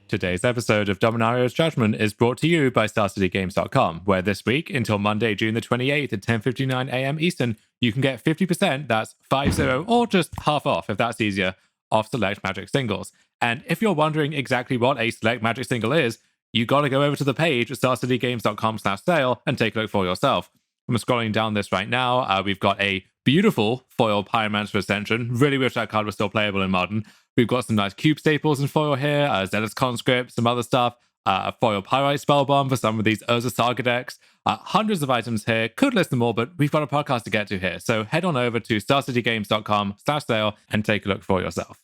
Today's episode of Dominaria's Judgment is brought to you by StarCityGames.com, where this week, until Monday, June the 28th at 10:59 a.m. Eastern, you can get 50%, that's 50, or just half off if that's easier, off select Magic singles. And if you're wondering exactly what a select Magic single is, you gotta go over to the page at StarCityGames.com/sale and take a look for yourself. I'm scrolling down this right now. We've got a beautiful foil Pyromancer Ascension. Really wish that card was still playable in Modern. We've got some nice cube staples in foil here, Zealous Conscript, some other stuff, a foil Pyrite Spellbomb for some of these Urza Saga decks. Hundreds of items here. Could list them all, but we've got a podcast to get to here. So head on over to starcitygames.com/sale and take a look for yourself.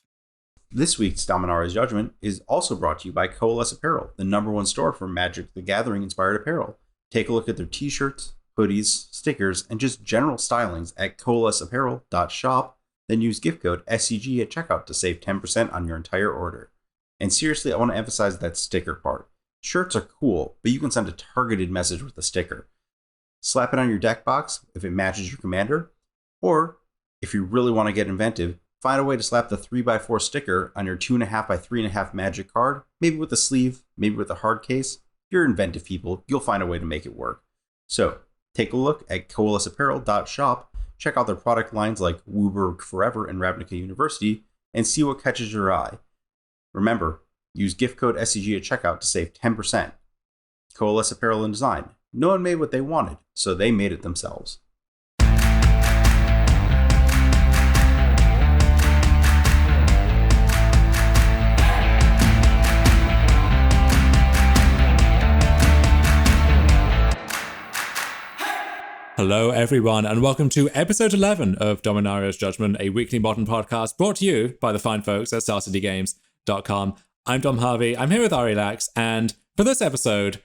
This week's Dominaria's Judgment is also brought to you by Coalesce Apparel, the #1 store for Magic the Gathering inspired apparel. Take a look at their t-shirts, hoodies, stickers, and just general stylings at coalesceapparel.shop. Then use gift code SCG at checkout to save 10% on your entire order. And seriously, I want to emphasize that sticker part. Shirts are cool, but you can send a targeted message with a sticker. Slap it on your deck box if it matches your commander, or if you really want to get inventive, find a way to slap the 3x4 sticker on your 2.5x3.5 Magic card, maybe with a sleeve, maybe with a hard case. If you're inventive people, you'll find a way to make it work. So, take a look at coalesceapparel.shop. Check out their product lines like Wooburg Forever and Ravnica University and see what catches your eye. Remember, use gift code SCG at checkout to save 10%. Coalesce Apparel and Design. No one made what they wanted, so they made it themselves. Hello, everyone, and welcome to episode 11 of Dominaria's Judgment, a weekly modern podcast brought to you by the fine folks at StarCityGames.com. I'm Dom Harvey, I'm here with Ari Lax, and for this episode,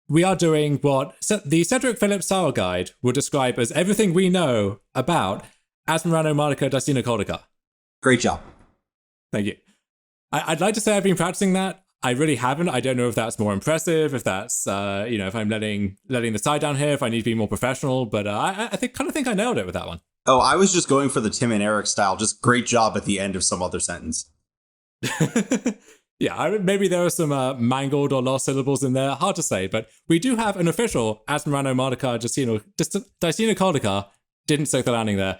we are doing what the Cedric Phillips style guide would describe as everything we know about Asmirano Mardica Dicina Codica. Great job. Thank you. I'd like to say I've been practicing that. I really haven't. I don't know if that's more impressive, if that's, if I'm letting the side down here, if I need to be more professional, but I think I nailed it with that one. Oh, I was just going for the Tim and Eric style. Just great job at the end of some other sentence. Yeah, maybe there are some mangled or lost syllables in there. Hard to say, but we do have an official Asmirano Mardica Dicina Codica. Didn't stick the landing there.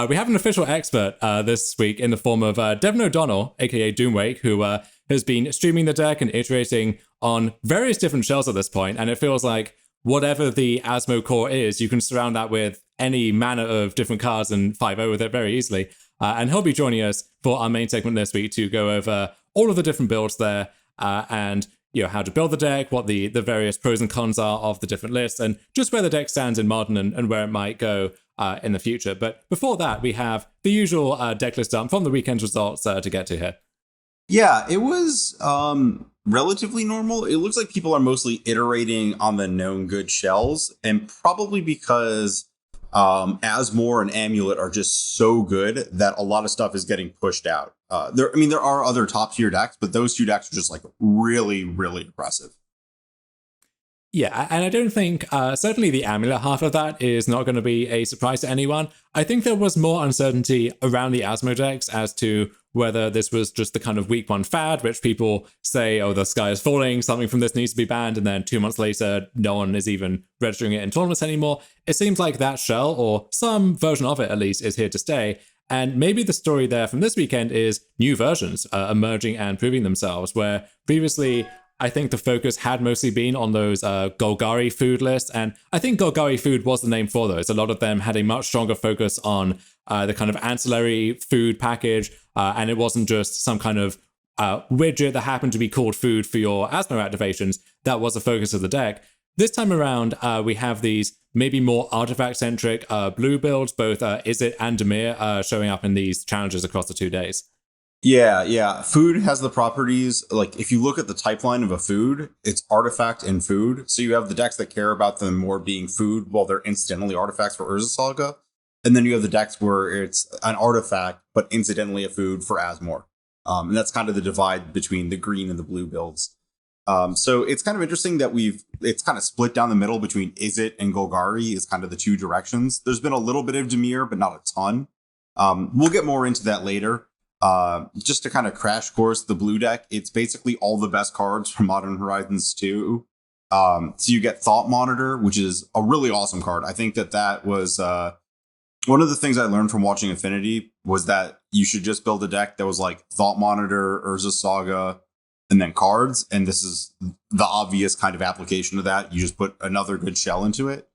We have an official expert this week in the form of Devon O'Donnell, aka Doomwake, who has been streaming the deck and iterating on various different shells at this point, and it feels like whatever the Asmo core is, you can surround that with any manner of different cards and 5-0 with it very easily. And he'll be joining us for our main segment this week to go over all of the different builds there and how to build the deck, what the various pros and cons are of the different lists, and just where the deck stands in Modern and where it might go in the future. But before that, we have the usual deck list dump from the weekend's results to get to here. Yeah, it was relatively normal. It looks like people are mostly iterating on the known good shells, and probably because Asmore and Amulet are just so good that a lot of stuff is getting pushed out. There are other top tier decks, but those two decks are just like really, really impressive. Yeah, and I don't think, certainly the Amulet half of that is not going to be a surprise to anyone. I think there was more uncertainty around the Asmo decks as to whether this was just the kind of week one fad, which people say, oh, the sky is falling, something from this needs to be banned, and then 2 months later, no one is even registering it in tournaments anymore. It seems like that shell, or some version of it at least, is here to stay. And maybe the story there from this weekend is new versions emerging and proving themselves, where previously I think the focus had mostly been on those Golgari food lists, and I think Golgari food was the name for those. A lot of them had a much stronger focus on the kind of ancillary food package, and it wasn't just some kind of widget that happened to be called food for your Asmo activations. That was the focus of the deck. This time around, we have these maybe more artifact-centric blue builds, both Izzet and Dimir showing up in these challenges across the 2 days. Yeah. Food has the properties, like if you look at the type line of a food, it's artifact and food. So you have the decks that care about them more being food while they're incidentally artifacts for Urza Saga. And then you have the decks where it's an artifact, but incidentally a food for Asmore. And that's kind of the divide between the green and the blue builds. So it's kind of interesting that it's kind of split down the middle between Izzet and Golgari is kind of the two directions. There's been a little bit of Dimir, but not a ton. We'll get more into that later. Just to kind of crash course the blue deck, it's basically all the best cards from Modern Horizons 2. So you get Thought Monitor, which is a really awesome card. I think that was one of the things I learned from watching Infinity was that you should just build a deck that was like Thought Monitor, Urza Saga, and then cards. And this is the obvious kind of application of that. You just put another good shell into it.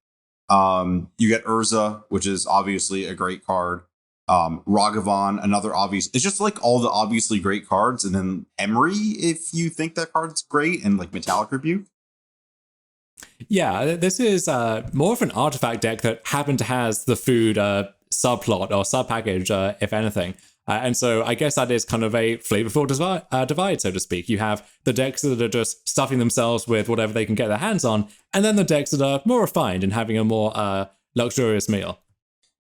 You get Urza, which is obviously a great card. Ragavan, another obvious. It's just like all the obviously great cards. And then Emery, if you think that card's great, and like Metallic Rebuke. Yeah, this is more of an artifact deck that happened to has the food subplot or sub package, if anything. And so I guess that is kind of a flavorful divide, so to speak. You have the decks that are just stuffing themselves with whatever they can get their hands on, and then the decks that are more refined and having a more luxurious meal.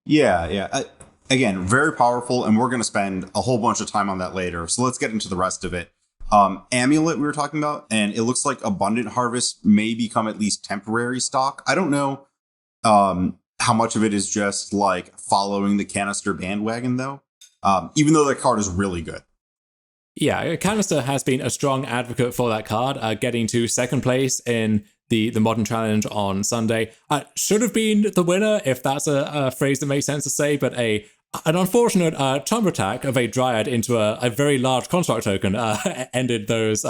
Yeah. Again, very powerful, and we're going to spend a whole bunch of time on that later. So let's get into the rest of it. Amulet we were talking about, and it looks like Abundant Harvest may become at least temporary stock. I don't know how much of it is just like following the Canister bandwagon, though. Even though that card is really good. Yeah, Canister has been a strong advocate for that card, getting to second place in the Modern Challenge on Sunday. Should have been the winner, if that's a phrase that makes sense to say, but an unfortunate Tomb Attack of a Dryad into a very large construct token ended those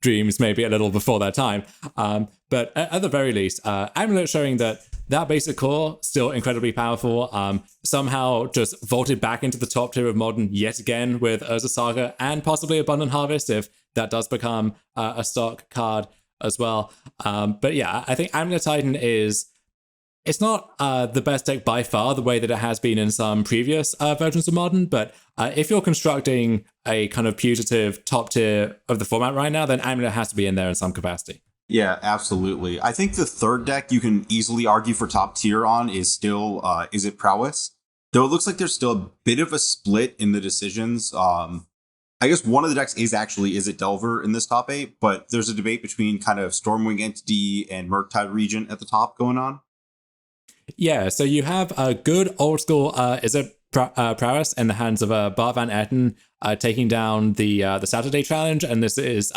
dreams maybe a little before their time. But at the very least, Amulet showing that basic core, still incredibly powerful, somehow just vaulted back into the top tier of Modern yet again with Urza Saga and possibly Abundant Harvest if that does become a stock card as well. But yeah, I think Amulet Titan it's not the best deck by far the way that it has been in some previous versions of Modern, but if you're constructing a kind of putative top tier of the format right now, then Amulet has to be in there in some capacity. Yeah, absolutely. I think the third deck you can easily argue for top tier on is still Is It Prowess? Though it looks like there's still a bit of a split in the decisions. I guess one of the decks is actually Is It Delver in this top 8, but there's a debate between kind of Stormwing Entity and Murktide Regent at the top going on. Yeah, so you have a good old school Is It Prowess in the hands of Bart Van Etten taking down the Saturday Challenge, and this is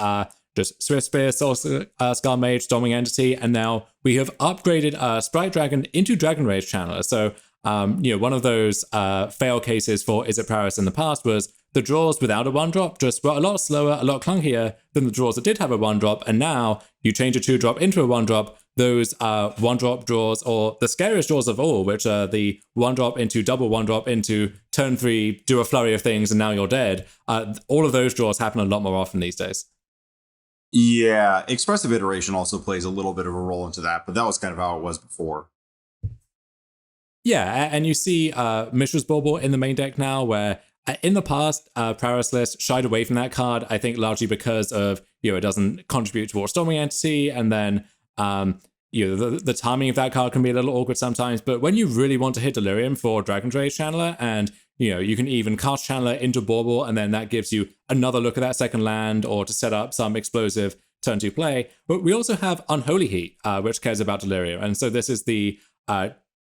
just Swift Spear, Soul Skull Mage, Storming Entity, and now we have upgraded Sprite Dragon into Dragon Rage Channeler. So, one of those fail cases for Is It Prowess in the past was the draws without a 1-drop just were a lot slower, a lot clunkier than the draws that did have a 1-drop, and now you change a 2-drop into a 1-drop, those 1-drop draws, or the scariest draws of all, which are the 1-drop into double 1-drop into turn 3, do a flurry of things, and now you're dead. All of those draws happen a lot more often these days. Yeah, Expressive Iteration also plays a little bit of a role into that, but that was kind of how it was before. Yeah, and you see Mishra's Bauble in the main deck now, where in the past, Prowess List shied away from that card, I think largely because of, it doesn't contribute towards Storming Entity, and then the timing of that card can be a little awkward sometimes. But when you really want to hit Delirium for Dragon's Rage Channeler, and you can even cast Channeler into Bauble, and then that gives you another look at that second land or to set up some explosive turn 2 play. But we also have Unholy Heat, which cares about Delirium. And so this is the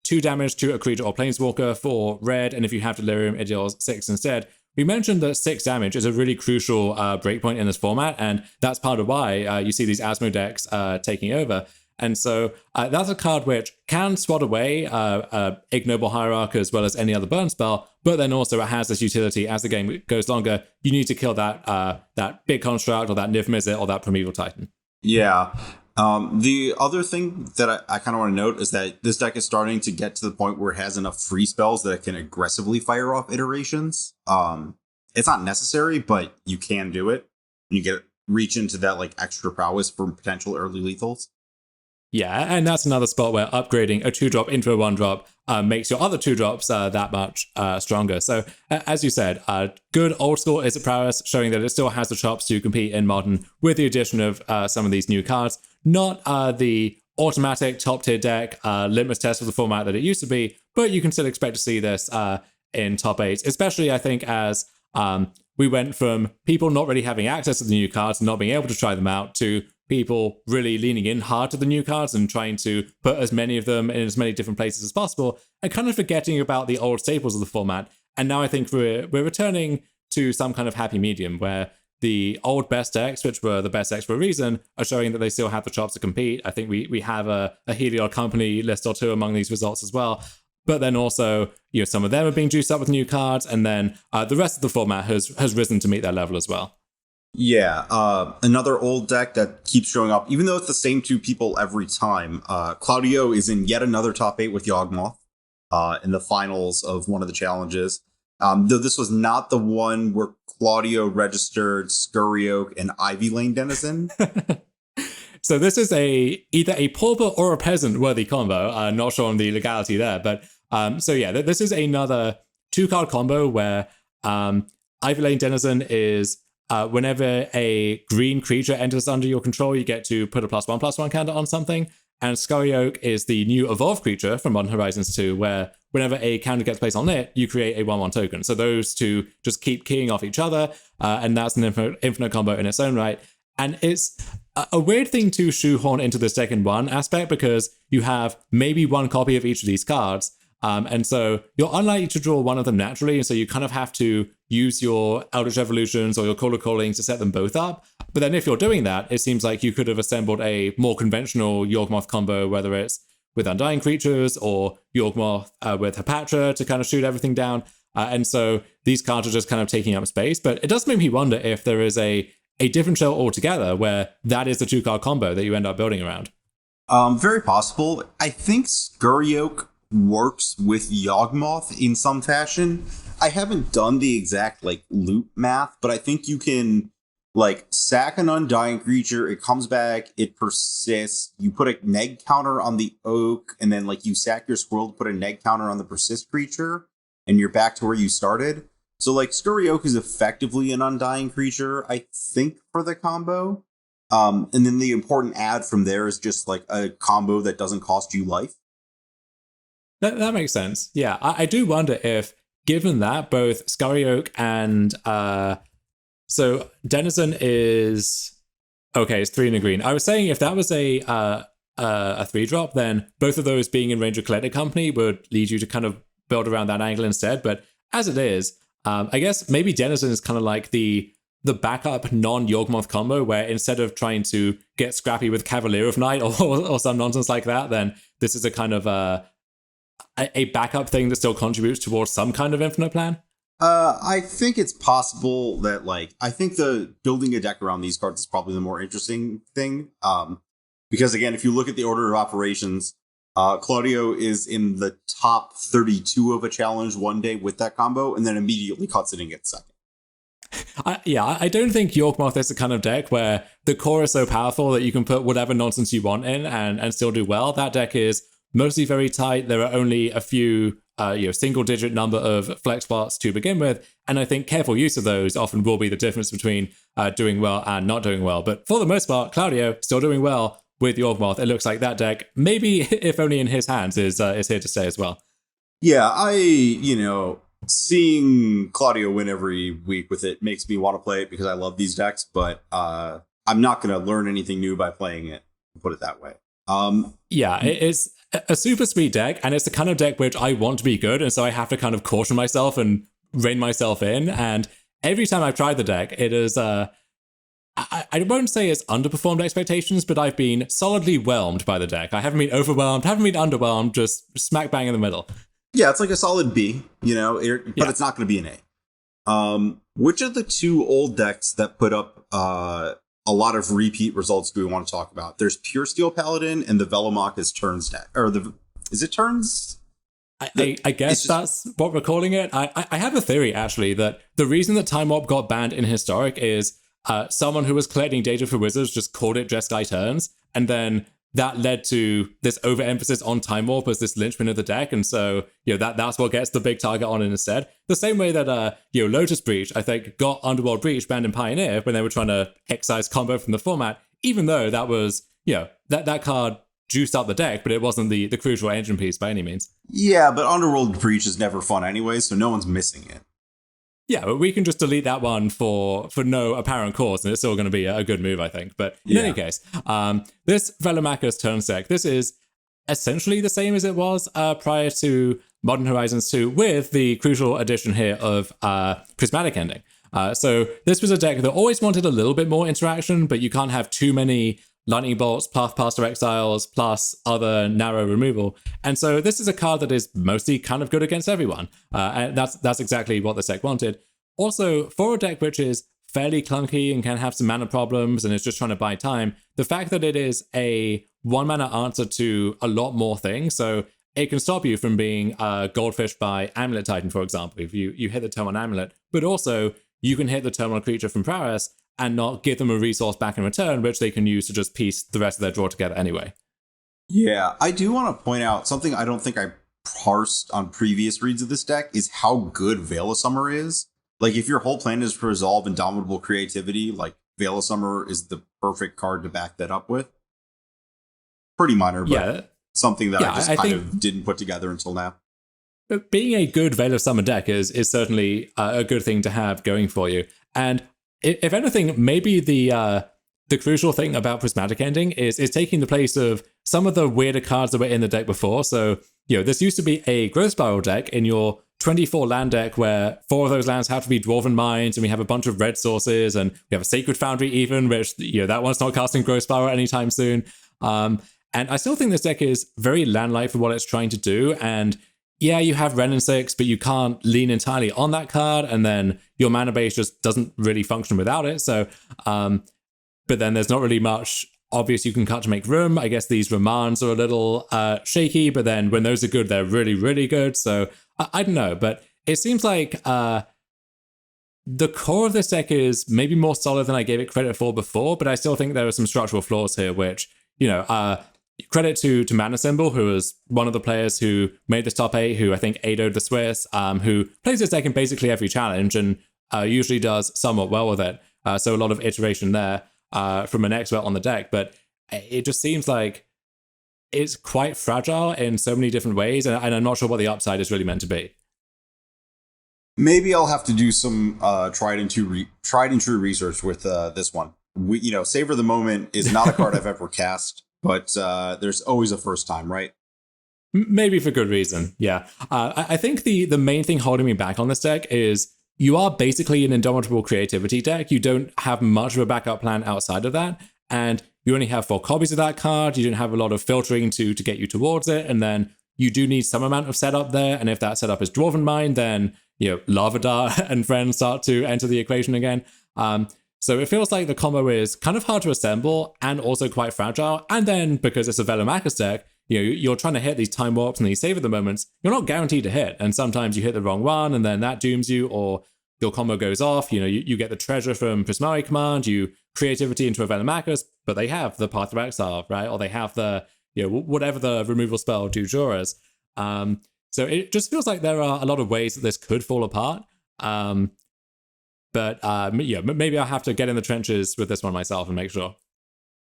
2 damage to a creature or planeswalker for red, and if you have Delirium, it deals 6 instead. We mentioned that 6 damage is a really crucial breakpoint in this format, and that's part of why you see these Asmo decks taking over. And so that's a card which can swat away Ignoble Hierarch as well as any other burn spell, but then also it has this utility as the game goes longer. You need to kill that big construct or that Niv Mizzet or that Primeval Titan. Yeah. The other thing that I kind of want to note is that this deck is starting to get to the point where it has enough free spells that it can aggressively fire off iterations. It's not necessary, but you can do it. You reach into that like extra prowess for potential early lethals. Yeah, and that's another spot where upgrading a 2-drop into a 1-drop makes your other 2-drops that much stronger. So, as you said, good old school Is It Prowess, showing that it still has the chops to compete in Modern with the addition of some of these new cards. Not the automatic top-tier deck litmus test of the format that it used to be, but you can still expect to see this in top 8, especially, I think, as we went from people not really having access to the new cards and not being able to try them out to people really leaning in hard to the new cards and trying to put as many of them in as many different places as possible and kind of forgetting about the old staples of the format. And now I think we're returning to some kind of happy medium where the old best decks, which were the best decks for a reason, are showing that they still have the chops to compete. I think we have a Heliod Company list or two among these results as well. But then also, some of them are being juiced up with new cards, and then the rest of the format has risen to meet their level as well. Yeah, another old deck that keeps showing up, even though it's the same two people every time. Claudio is in yet another top 8 with Yawgmoth in the finals of one of the challenges. Though this was not the one where Claudio registered Scurry Oak and Ivy Lane Denizen. So this is either a pauper or a peasant worthy combo. Not sure on the legality there, but this is another 2-card combo where Ivy Lane Denizen is whenever a green creature enters under your control, you get to put a +1/+1 counter on something. And Scurry Oak is the new evolved creature from Modern Horizons 2, where whenever a counter gets placed on it, you create a 1/1 token. So those two just keep keying off each other, and that's an infinite combo in its own right. And it's a weird thing to shoehorn into this deck in one aspect, because you have maybe one copy of each of these cards, and so you're unlikely to draw one of them naturally, and so you kind of have to use your Eldritch Evolutions or your Call of Callings to set them both up. But then if you're doing that, it seems like you could have assembled a more conventional Yawgmoth combo, whether it's with Undying Creatures or Yawgmoth with Hapatra to kind of shoot everything down. And so these cards are just kind of taking up space. But it does make me wonder if there is a different show altogether where that is the 2-card combo that you end up building around. Very possible. I think Scurry Oak works with Yawgmoth in some fashion. I haven't done the exact loot math, but I think you can sack an Undying Creature, it comes back, it persists, you put a neg counter on the oak, and then you sack your squirrel to put a neg counter on the persist creature, and you're back to where you started. So Scurry Oak is effectively an Undying Creature, I think, for the combo. And then the important add from there is just a combo that doesn't cost you life. That makes sense. Yeah, I do wonder if, given that both Scurry Oak and so Denizen is okay, it's 3 and a green. I was saying if that was a 3-drop, then both of those being in range of Collected Company would lead you to kind of build around that angle instead. But as it is, I guess maybe Denizen is kind of like the backup non-Yawgmoth combo, where instead of trying to get scrappy with Cavalier of Night or some nonsense like that, then this is a kind of a backup thing that still contributes towards some kind of infinite plan. I think it's possible that I think the building a deck around these cards is probably the more interesting thing. Because again, if you look at the order of operations, Claudio is in the top 32 of a challenge one day with that combo, and then immediately cuts it and gets second. I don't think Yawgmoth is the kind of deck where the core is so powerful that you can put whatever nonsense you want in and still do well. That deck is mostly very tight. There are only a few single-digit number of flex spots to begin with, and I think careful use of those often will be the difference between doing well and not doing well. But for the most part, Claudio still doing well with Yawgmoth. It looks like that deck, maybe if only in his hands, is here to stay as well. Yeah, seeing Claudio win every week with it makes me want to play it because I love these decks, but I'm not going to learn anything new by playing it, to put it that way. It's a super sweet deck, and it's the kind of deck which I want to be good, and so I have to kind of caution myself and rein myself in. And every time I've tried the deck, it is I won't say it's underperformed expectations, but I've been solidly whelmed by the deck. I haven't been overwhelmed, haven't been underwhelmed, just smack bang in the middle. Yeah, it's like a solid B, but it's not going to be an A. Which of the two old decks that put up a lot of repeat results do we want to talk about? There's Pure Steel Paladin and the Velomachus Turns deck. Is it Turns? I guess that's what we're calling it. I have a theory, actually, that the reason that Time Warp got banned in Historic is someone who was collecting data for Wizards just called it Jeskai Turns, and then that led to this overemphasis on Time Warp as this linchpin of the deck, and so that's what gets the big target on it instead. The same way that Lotus Breach, I think, got Underworld Breach banned in Pioneer when they were trying to excise combo from the format, even though that was that card juiced up the deck, but it wasn't the crucial engine piece by any means. Yeah, but Underworld Breach is never fun anyway, so no one's missing it. Yeah, but we can just delete that one for no apparent cause, and it's still going to be a good move, I think. But in any case, this Velomachus Turns deck, this is essentially the same as it was prior to Modern Horizons 2, with the crucial addition here of Prismatic Ending. So this was a deck that always wanted a little bit more interaction, but you can't have too many lightning bolts, Pathcaster Exiles, plus other narrow removal. And so this is a card that is mostly kind of good against everyone. And that's exactly what this deck wanted. Also, for a deck which is fairly clunky and can have some mana problems and is just trying to buy time, the fact that it is a 1-mana answer to a lot more things, so it can stop you from being goldfish by Amulet Titan, for example, if you hit the turn on Amulet, but also you can hit the turn on creature from Prowess and not give them a resource back in return, which they can use to just piece the rest of their draw together anyway. Yeah, I do want to point out something I don't think I parsed on previous reads of this deck is how good Veil of Summer is. Like, if your whole plan is to resolve Indomitable Creativity, like, Veil of Summer is the perfect card to back that up with. Pretty minor, but something that I just kind of didn't put together until now. But being a good Veil of Summer deck is certainly a good thing to have going for you. And if anything, maybe the crucial thing about Prismatic Ending is taking the place of some of the weirder cards that were in the deck before. So, this used to be a Growth Spiral deck in your 24 land deck where 4 of those lands have to be Dwarven Mines, and we have a bunch of red sources, and we have a Sacred Foundry even, which, that one's not casting Growth Spiral anytime soon. And I still think this deck is very land-light for what it's trying to do, and yeah, you have Wrenn and 6, but you can't lean entirely on that card, and then your mana base just doesn't really function without it. So, but then there's not really much obvious you can cut to make room. I guess these Ramans are a little shaky, but then when those are good, they're really, really good. So I don't know, but it seems like the core of this deck is maybe more solid than I gave it credit for before, but I still think there are some structural flaws here, which, credit to Mana Symbol, who was one of the players who made this top 8, who I think ADO'd the Swiss, who plays this deck in basically every challenge and usually does somewhat well with it. So a lot of iteration there from an expert on the deck, but it just seems like it's quite fragile in so many different ways, and I'm not sure what the upside is really meant to be. Maybe I'll have to do some tried and true research with this one. Savor the Moment is not a card I've ever cast, but there's always a first time, right? Maybe for good reason, yeah. I think the main thing holding me back on this deck is you are basically an Indomitable Creativity deck. You don't have much of a backup plan outside of that, and you only have 4 copies of that card. You don't have a lot of filtering to get you towards it, and then you do need some amount of setup there, and if that setup is Dwarven Mine, then Lava Dart and friends start to enter the equation again. So it feels like the combo is kind of hard to assemble and also quite fragile. And then because it's a Velomachus deck, you're trying to hit these Time Warps and these Savor the Moments, you're not guaranteed to hit. And sometimes you hit the wrong one and then that dooms you, or your combo goes off. You get the treasure from Prismari Command, you Creativity into a Velomachus, but they have the Path of Exile, right? Or they have the, whatever the removal spell do Juras. So it just feels like there are a lot of ways that this could fall apart. But maybe I'll have to get in the trenches with this one myself and make sure.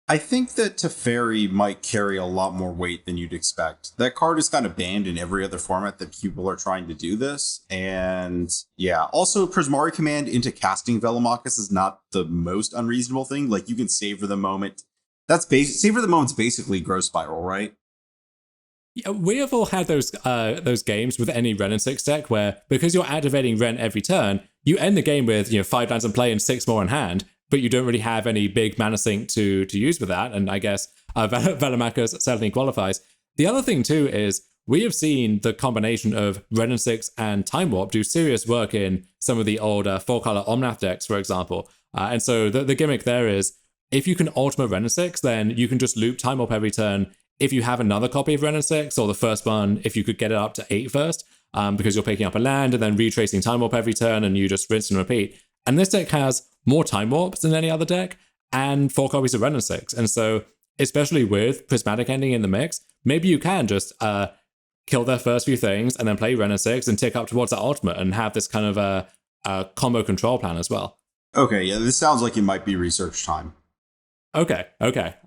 I think that Teferi might carry a lot more weight than you'd expect. That card is kind of banned in every other format that people are trying to do this. And yeah, also Prismari Command into casting Velomachus is not the most unreasonable thing. Like, you can Savor the Moment. Savor the Moment's basically Growth Spiral, right? Yeah, we have all had those games with any Wrenn and 6 deck where, because you're activating Wrenn every turn, you end the game with 5 lands in play and 6 more in hand, but you don't really have any big mana sink to use with that. And I guess Velomachus certainly qualifies. The other thing too is we have seen the combination of Wrenn and 6 and Time Warp do serious work in some of the old 4-color Omnath decks, for example. And so the gimmick there is, if you can ultimate Wrenn and 6, then you can just loop Time Warp every turn. If you have another copy of Wrenn and 6, or the first one, if you could get it up to 8 first, because you're picking up a land and then retracing Time Warp every turn, and you just rinse and repeat. And this deck has more Time Warps than any other deck, and 4 copies of Wrenn and 6. And so, especially with Prismatic Ending in the mix, maybe you can just kill their first few things and then play Wrenn and 6 and tick up towards that ultimate and have this kind of a combo control plan as well. Okay, yeah, this sounds like it might be research time. Okay.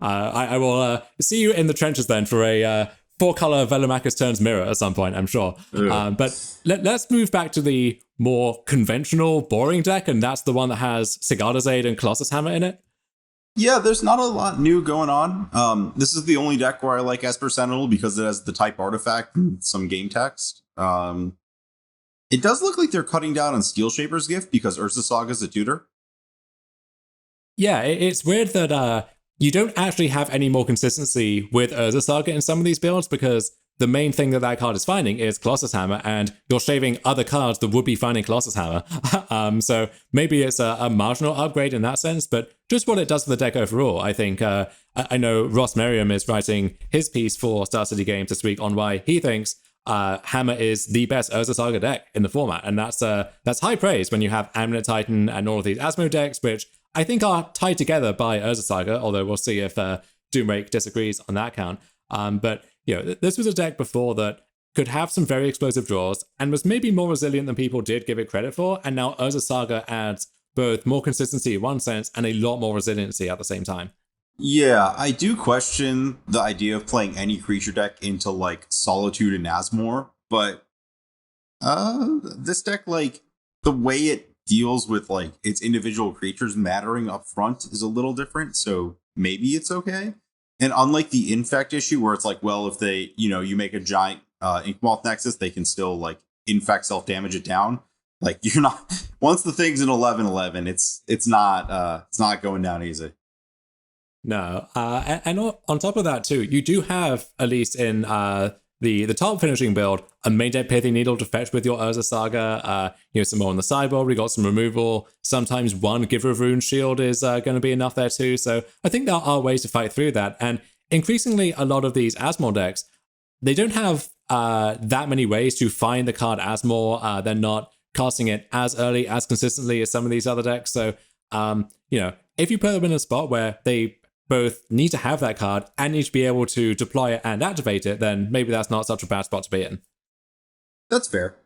I will see you in the trenches then for a 4-color Velomachus turns mirror at some point, I'm sure. But let's move back to the more conventional, boring deck, and that's the one that has Sigarda's Aid and Colossus Hammer in it. Yeah, there's not a lot new going on. This is the only deck where I like Esper Sentinel because it has the type artifact and some game text. It does look like they're cutting down on Steel Shaper's gift because Urza Saga's a tutor. Yeah, it's weird that you don't actually have any more consistency with Urza Saga in some of these builds because the main thing that that card is finding is Colossus Hammer, and you're shaving other cards that would be finding Colossus Hammer. So maybe it's a marginal upgrade in that sense, but just what it does for the deck overall, I think. I know Ross Merriam is writing his piece for Star City Games this week on why he thinks Hammer is the best Urza Saga deck in the format, and that's high praise when you have Amulet Titan and all of these Asmo decks, which I think are tied together by Urza Saga, although we'll see if Doomrake disagrees on that count. But this was a deck before that could have some very explosive draws and was maybe more resilient than people did give it credit for, and now Urza Saga adds both more consistency in one sense and a lot more resiliency at the same time. Yeah, I do question the idea of playing any creature deck into like Solitude and Asmore, but this deck, like the way it deals with like its individual creatures mattering up front is a little different, so maybe it's okay. And unlike the infect issue where it's like, well, if they, you make a giant Inkmoth Nexus, they can still like infect self-damage it down. Like you're not once the thing's in 11/11, it's not going down easy. No, and on top of that too, you do have, at least in the top finishing build, a main deck Pithy Needle to fetch with your Urza Saga. Some more on the sideboard. We got some removal. Sometimes one Giver of Rune Shield is going to be enough there too. So I think there are ways to fight through that. And increasingly, a lot of these Asmore decks, they don't have that many ways to find the card Asmore. They're not casting it as early, as consistently as some of these other decks. So, if you put them in a spot where they both need to have that card and need to be able to deploy it and activate it, then maybe that's not such a bad spot to be in. That's fair.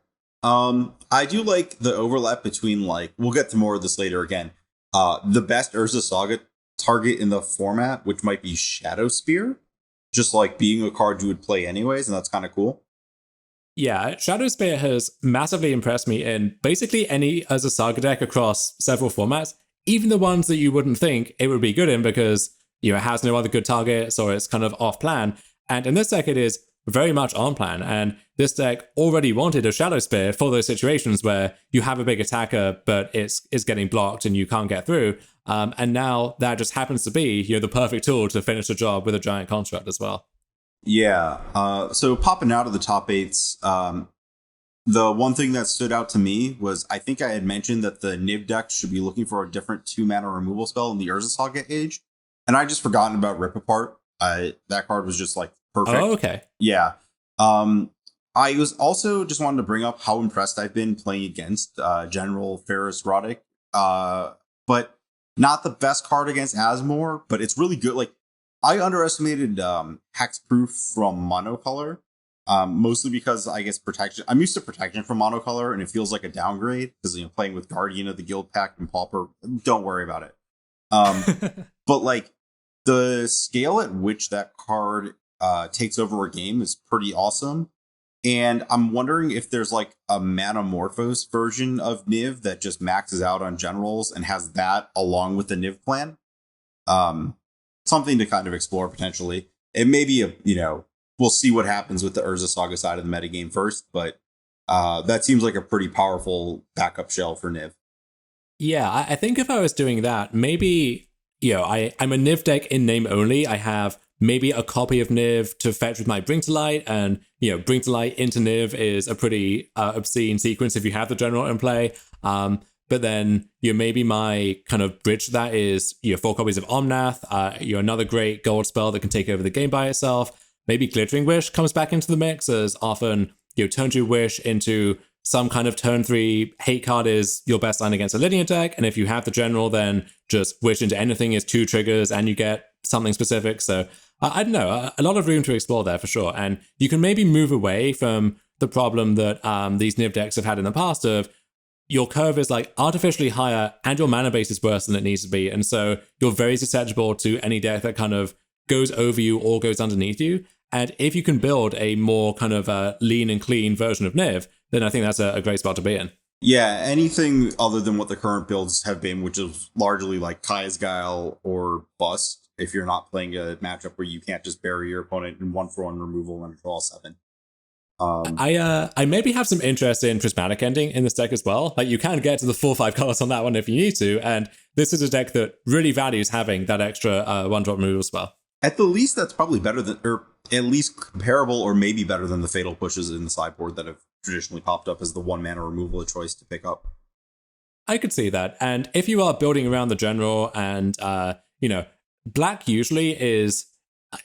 I do like the overlap between, like, we'll get to more of this later again. The best Urza Saga target in the format, which might be Shadow Spear, just like being a card you would play anyways, and that's kind of cool. Yeah, Shadow Spear has massively impressed me in basically any Urza Saga deck across several formats, even the ones that you wouldn't think it would be good in because it has no other good targets or it's kind of off plan. And in this deck, it is very much on plan. And this deck already wanted a Shadow Spear for those situations where you have a big attacker, but it's getting blocked and you can't get through. And now that just happens to be the perfect tool to finish the job with a giant construct as well. Yeah. So popping out of the top eights, the one thing that stood out to me was I think I had mentioned that the Niv deck should be looking for a different 2-mana removal spell in the Urza Saga age. And I just forgotten about Rip Apart. That card was just like perfect. Oh, okay. Yeah. I was also just wanted to bring up how impressed I've been playing against General Ferris Roddick. But not the best card against Asmore, but it's really good. Like, I underestimated Hexproof from Monocolor, mostly because I guess protection. I'm used to protection from Monocolor, and it feels like a downgrade because playing with Guardian of the Guild Pact and Pauper. Don't worry about it. But like the scale at which that card takes over a game is pretty awesome. And I'm wondering if there's like a Manamorphose version of Niv that just maxes out on generals and has that along with the Niv plan. Something to kind of explore potentially. It may be we'll see what happens with the Urza Saga side of the metagame first, but that seems like a pretty powerful backup shell for Niv. Yeah, I think if I was doing that, maybe, I'm a Niv deck in name only. I have maybe a copy of Niv to fetch with my Bring to Light, and, Bring to Light into Niv is a pretty obscene sequence if you have the general in play. But then, maybe my kind of bridge to that is, 4 copies of Omnath, another great gold spell that can take over the game by itself. Maybe Glittering Wish comes back into the mix, as often, turn 2 Wish into some kind of turn 3 hate card is your best line against a linear deck. And if you have the general, then just Wish into anything is 2 triggers and you get something specific. So I don't know, a lot of room to explore there for sure. And you can maybe move away from the problem that these Niv decks have had in the past of your curve is like artificially higher and your mana base is worse than it needs to be. And so you're very susceptible to any deck that kind of goes over you or goes underneath you. And if you can build a more kind of lean and clean version of Niv, then I think that's a great spot to be in. Yeah, anything other than what the current builds have been, which is largely like Kai's Guile or Bust, if you're not playing a matchup where you can't just bury your opponent in 1-for-1 removal and draw 7. I maybe have some interest in Prismatic Ending in this deck as well. Like, you can get to the 4/5 colors on that one if you need to, and this is a deck that really values having that extra 1-drop removal spell. At the least, that's probably better than, or at least comparable, or maybe better than the Fatal Pushes in the sideboard that have traditionally popped up as the 1-mana removal of choice to pick up. I could see that. And if you are building around the general and, black usually is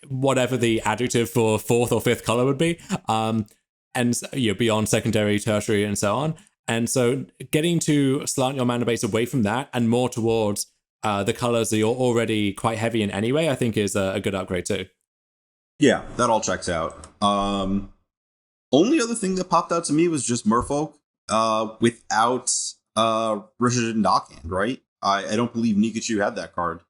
whatever the adjective for 4th or 5th color would be, and beyond secondary, tertiary, and so on. And so getting to slant your mana base away from that and more towards the colors that you're already quite heavy in anyway, I think is a good upgrade too. Yeah, that all checks out. Only other thing that popped out to me was just Merfolk without Rishijin Dockhand, right? I don't believe Nikachu had that card.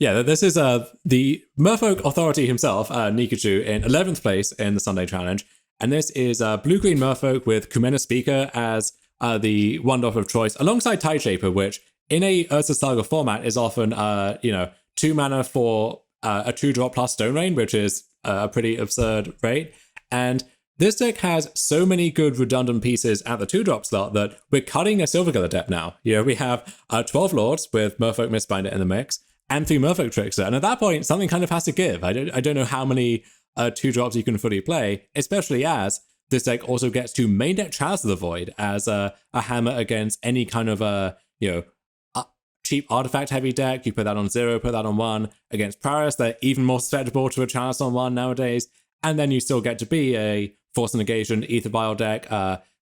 Yeah, this is the Merfolk Authority himself, Nikachu, in 11th place in the Sunday Challenge. And this is blue-green Merfolk with Kumena Speaker as the 1-drop of choice, alongside Tide Shaper, which in a Urza Saga format is often, 2 mana for a 2-drop plus Stone Rain, which is a pretty absurd rate. And this deck has so many good redundant pieces at the 2-drop slot that we're cutting a Silverguard deck now. We have 12 Lords with Merfolk Mistbinder in the mix, and 3 Merfolk Trickster. And at that point, something kind of has to give. I don't know how many 2-drops you can fully play, especially as this deck also gets to main deck Chalice of the Void as a hammer against any kind of cheap artifact heavy deck. You put that on 0, put that on 1. Against Prowess, they're even more susceptible to a Chalice on 1 nowadays. And then you still get to be a Force Negation, Ether Vial deck,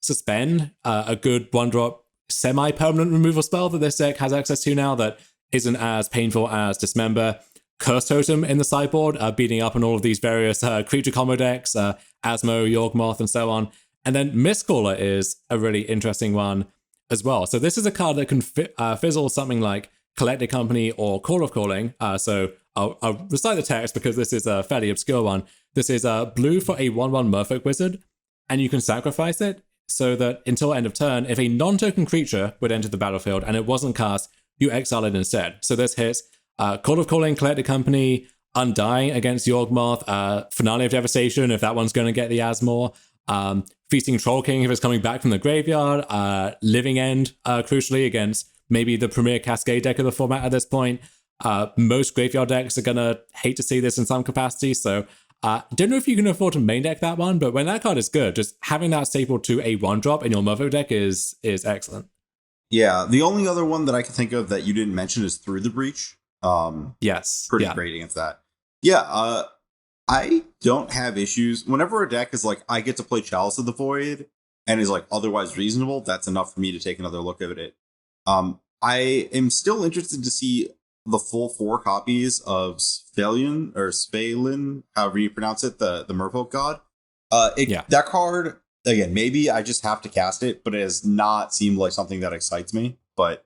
Suspend, a good 1-drop semi-permanent removal spell that this deck has access to now that isn't as painful as Dismember. Curse Totem in the sideboard, beating up on all of these various creature combo decks, Asmo, Yawgmoth, and so on. And then Mistcaller is a really interesting one as well. So this is a card that can fizzle something like Collected Company or Call of Calling. So I'll recite the text because this is a fairly obscure one. This is blue for a 1/1 Merfolk Wizard, and you can sacrifice it so that until end of turn, if a non-token creature would enter the battlefield and it wasn't cast, you exile it instead. So this hits Call of Calling, Collected Company, Undying against Yawgmoth, Finale of Devastation if that one's going to get the Asmore, Feasting Troll King if it's coming back from the graveyard, Living End, crucially, against maybe the premier Cascade deck of the format at this point. Most graveyard decks are going to hate to see this in some capacity, so don't know if you can afford to main deck that one, but when that card is good, just having that staple to a 1-drop in your Merfolk deck is excellent. Yeah, the only other one that I can think of that you didn't mention is Through the Breach. Yes. Pretty great against that. Yeah, I don't have issues. Whenever a deck is like, I get to play Chalice of the Void and is like otherwise reasonable, that's enough for me to take another look at it. I am still interested to see the full 4 copies of Svalin, however you pronounce it, the Merfolk God. That card, again, maybe I just have to cast it, but it has not seemed like something that excites me. But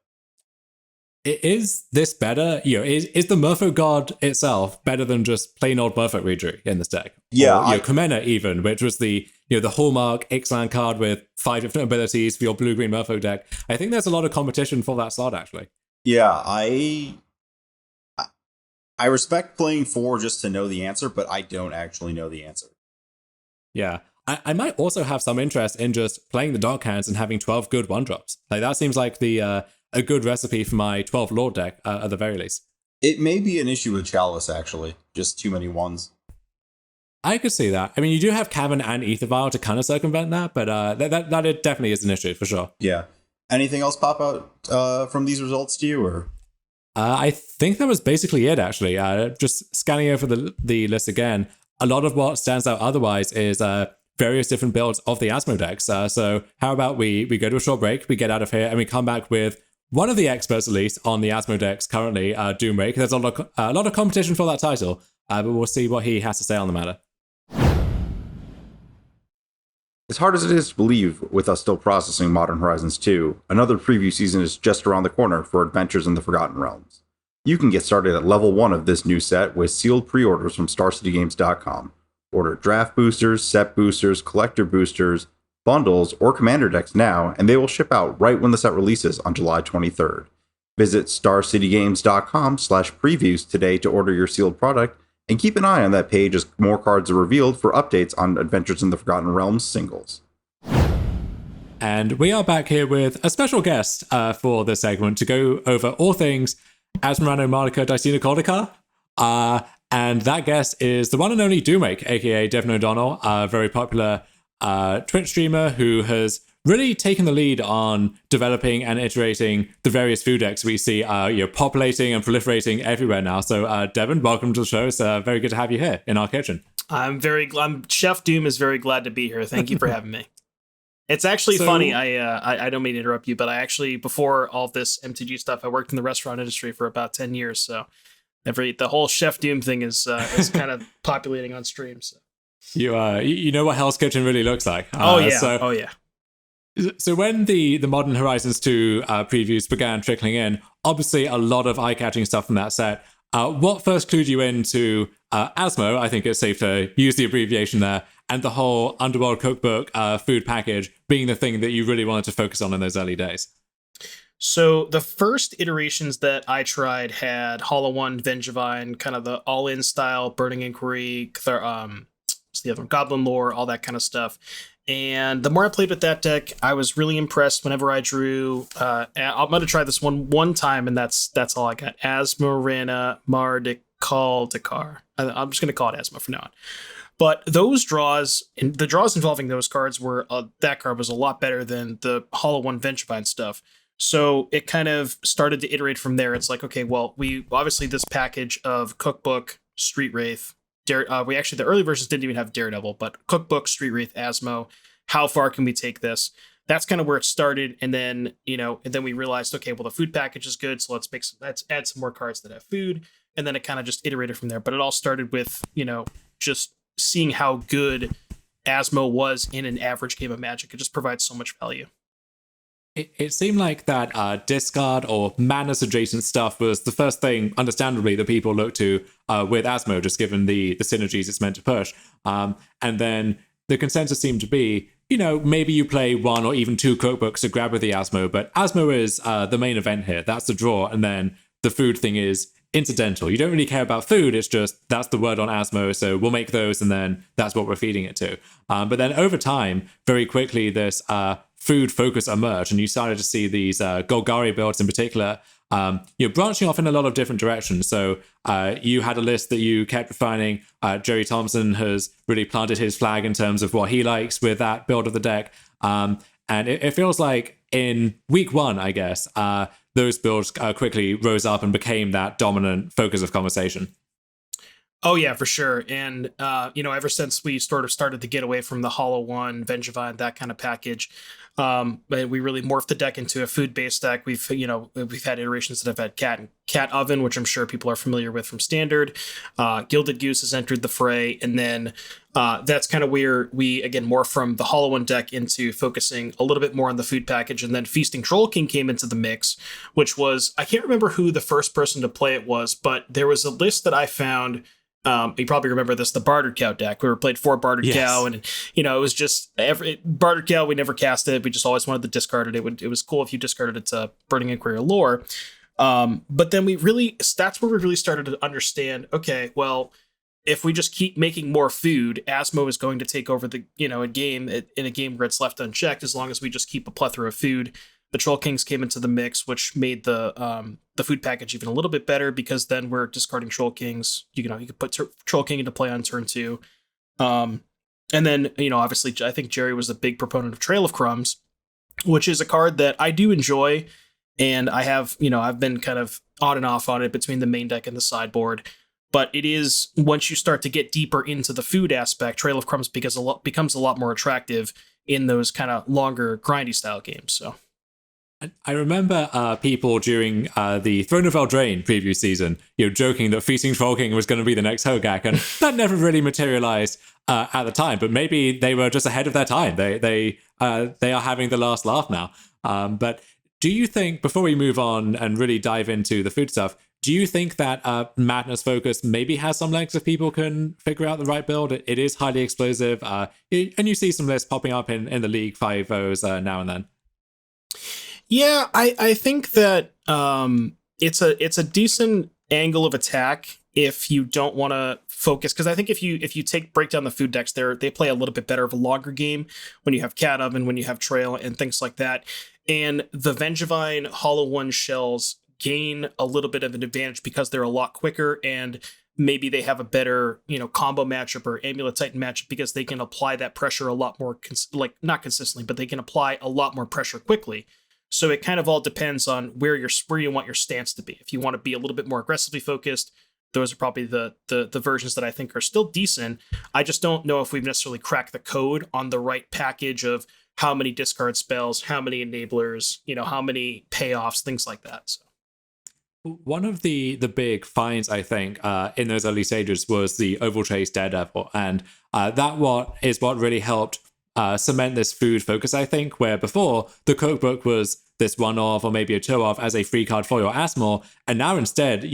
is this better? Is the Merfolk God itself better than just plain old Merfolk Reedry in this deck? Yeah, or, Kumena even, which was the the hallmark Ixalan card with 5 different abilities for your blue-green Merfolk deck. I think there's a lot of competition for that slot, actually. Yeah, I respect playing 4 just to know the answer, but I don't actually know the answer. Yeah. I might also have some interest in just playing the Dark Hands and having 12 good 1-drops. Like, that seems like the a good recipe for my 12 Lord deck, at the very least. It may be an issue with Chalice, actually. Just too many 1s. I could see that. I mean, you do have Cavern and Ether Vial to kind of circumvent that, but that it definitely is an issue, for sure. Yeah. Anything else pop out from these results to you, or? I think that was basically it, actually. Just scanning over the list again, a lot of what stands out otherwise is various different builds of the Asmo decks. So how about we go to a short break, we get out of here, and we come back with one of the experts, at least, on the Asmo decks currently, Doomrake. There's a lot of competition for that title, but we'll see what he has to say on the matter. As hard as it is to believe, with us still processing Modern Horizons 2, another preview season is just around the corner for Adventures in the Forgotten Realms. You can get started at level 1 of this new set with sealed pre-orders from StarCityGames.com. Order draft boosters, set boosters, collector boosters, bundles, or commander decks now, and they will ship out right when the set releases on July 23rd. Visit StarCityGames.com/previews today to order your sealed product And keep an eye on that page as more cards are revealed for updates on Adventures in the Forgotten Realms singles. And we are back here with a special guest for this segment to go over all things Asmarano Mardica Dicena Codica. And that guest is the one and only Doomake, aka Devon O'Donnell, a very popular Twitch streamer who has really taken the lead on developing and iterating the various food decks we see populating and proliferating everywhere now. So Devon, welcome to the show. It's very good to have you here in our kitchen. Chef Doom is very glad to be here. Thank you for having me. It's actually funny. I don't mean to interrupt you, but I actually, before all this MTG stuff, I worked in the restaurant industry for about 10 years. So the whole Chef Doom thing is kind of populating on stream. So you know what Hell's Kitchen really looks like. Oh yeah. So when the Modern Horizons 2 previews began trickling in, obviously a lot of eye-catching stuff from that set. What first clued you into Asmo? I think it's safe to use the abbreviation there, and the whole Underworld Cookbook food package being the thing that you really wanted to focus on in those early days. So the first iterations that I tried had Hollow One, Vengevine, kind of the all-in style, Burning Inquiry, what's the other one? Goblin Lore, all that kind of stuff. And the more I played with that deck, I was really impressed whenever I drew. I'm going to try this one time, and that's all I got. Asmarana Mardikal. I'm just going to call it Asmo from now on. But those draws, and the draws involving those cards were, that card was a lot better than the Hollow One Vengevine stuff. So it kind of started to iterate from there. It's like, okay, well, we obviously this package of Cookbook, Street Wraith, the early versions didn't even have Daredevil, but Cookbook, Street Wraith, Asmo. How far can we take this? That's kind of where it started, and then we realized, okay, well, the food package is good, so let's add some more cards that have food, and then it kind of just iterated from there. But it all started with just seeing how good Asmo was in an average game of Magic. It just provides so much value. It seemed like that discard or madness adjacent stuff was the first thing, understandably, that people look to with Asmo, just given the synergies it's meant to push. And then the consensus seemed to be, maybe you play one or even two cookbooks to grab with the Asmo, but Asmo is the main event here. That's the draw. And then the food thing is incidental. You don't really care about food. It's just that's the word on Asmo. So we'll make those, and then that's what we're feeding it to. But then over time, very quickly, this food focus emerged, and you started to see these Golgari builds in particular, branching off in a lot of different directions. So you had a list that you kept refining. Jerry Thompson has really planted his flag in terms of what he likes with that build of the deck. And it feels like in week one, I guess, those builds quickly rose up and became that dominant focus of conversation. Oh, yeah, for sure. And, ever since we sort of started to get away from the Hollow One, Vengevine, that kind of package, we really morphed the deck into a food-based deck. We've had iterations that have had Cat Oven, which I'm sure people are familiar with from Standard. Gilded Goose has entered the fray. And then that's kind of where we, again, morphed from the Hollow One deck into focusing a little bit more on the food package. And then Feasting Troll King came into the mix, which was, I can't remember who the first person to play it was, but there was a list that I found. You probably remember this, the Bartered Cow deck. We played 4 Bartered Cow, and it was just Bartered Cow. We never cast it. We just always wanted to discard it. It was cool if you discarded it to Burning Inquiry or Lore. But then that's where we really started to understand, okay, well, if we just keep making more food, Asmo is going to take over the a game in a game where it's left unchecked. As long as we just keep a plethora of food. The Troll Kings came into the mix, which made the food package even a little bit better, because then we're discarding Troll Kings. You could put Troll King into play on turn 2. And then, obviously, I think Jerry was a big proponent of Trail of Crumbs, which is a card that I do enjoy. And I have, I've been kind of on and off on it between the main deck and the sideboard. But it is, once you start to get deeper into the food aspect, Trail of Crumbs becomes a lot more attractive in those kind of longer, grindy style games. So. I remember people during the Throne of Eldraine preview season, joking that Feasting Troll King was going to be the next Hogak, and that never really materialized at the time. But maybe they were just ahead of their time. They are having the last laugh now. But do you think, before we move on and really dive into the food stuff, do you think that Madness Focus maybe has some legs if people can figure out the right build? It is highly explosive, and you see some lists popping up in the League 5-0s now and then. Yeah, I think that it's a decent angle of attack if you don't want to focus, because I think if you break down the food decks, they play a little bit better of a longer game when you have Cat Oven, when you have Trail, and things like that. And the Vengevine Hollow One shells gain a little bit of an advantage because they're a lot quicker, and maybe they have a better, combo matchup or Amulet Titan matchup because they can apply that pressure a lot more, not consistently, but they can apply a lot more pressure quickly. So it kind of all depends on where you want your stance to be. If you want to be a little bit more aggressively focused, those are probably the versions that I think are still decent. I just don't know if we've necessarily cracked the code on the right package of how many discard spells, how many enablers, how many payoffs, things like that. So. One of the big finds, I think, in those early stages was the Oval Chase Daredevil, and what really helped cement this food focus, I think, where before the cookbook was this one-off or maybe a two-off as a free card for your Asmore, and now instead,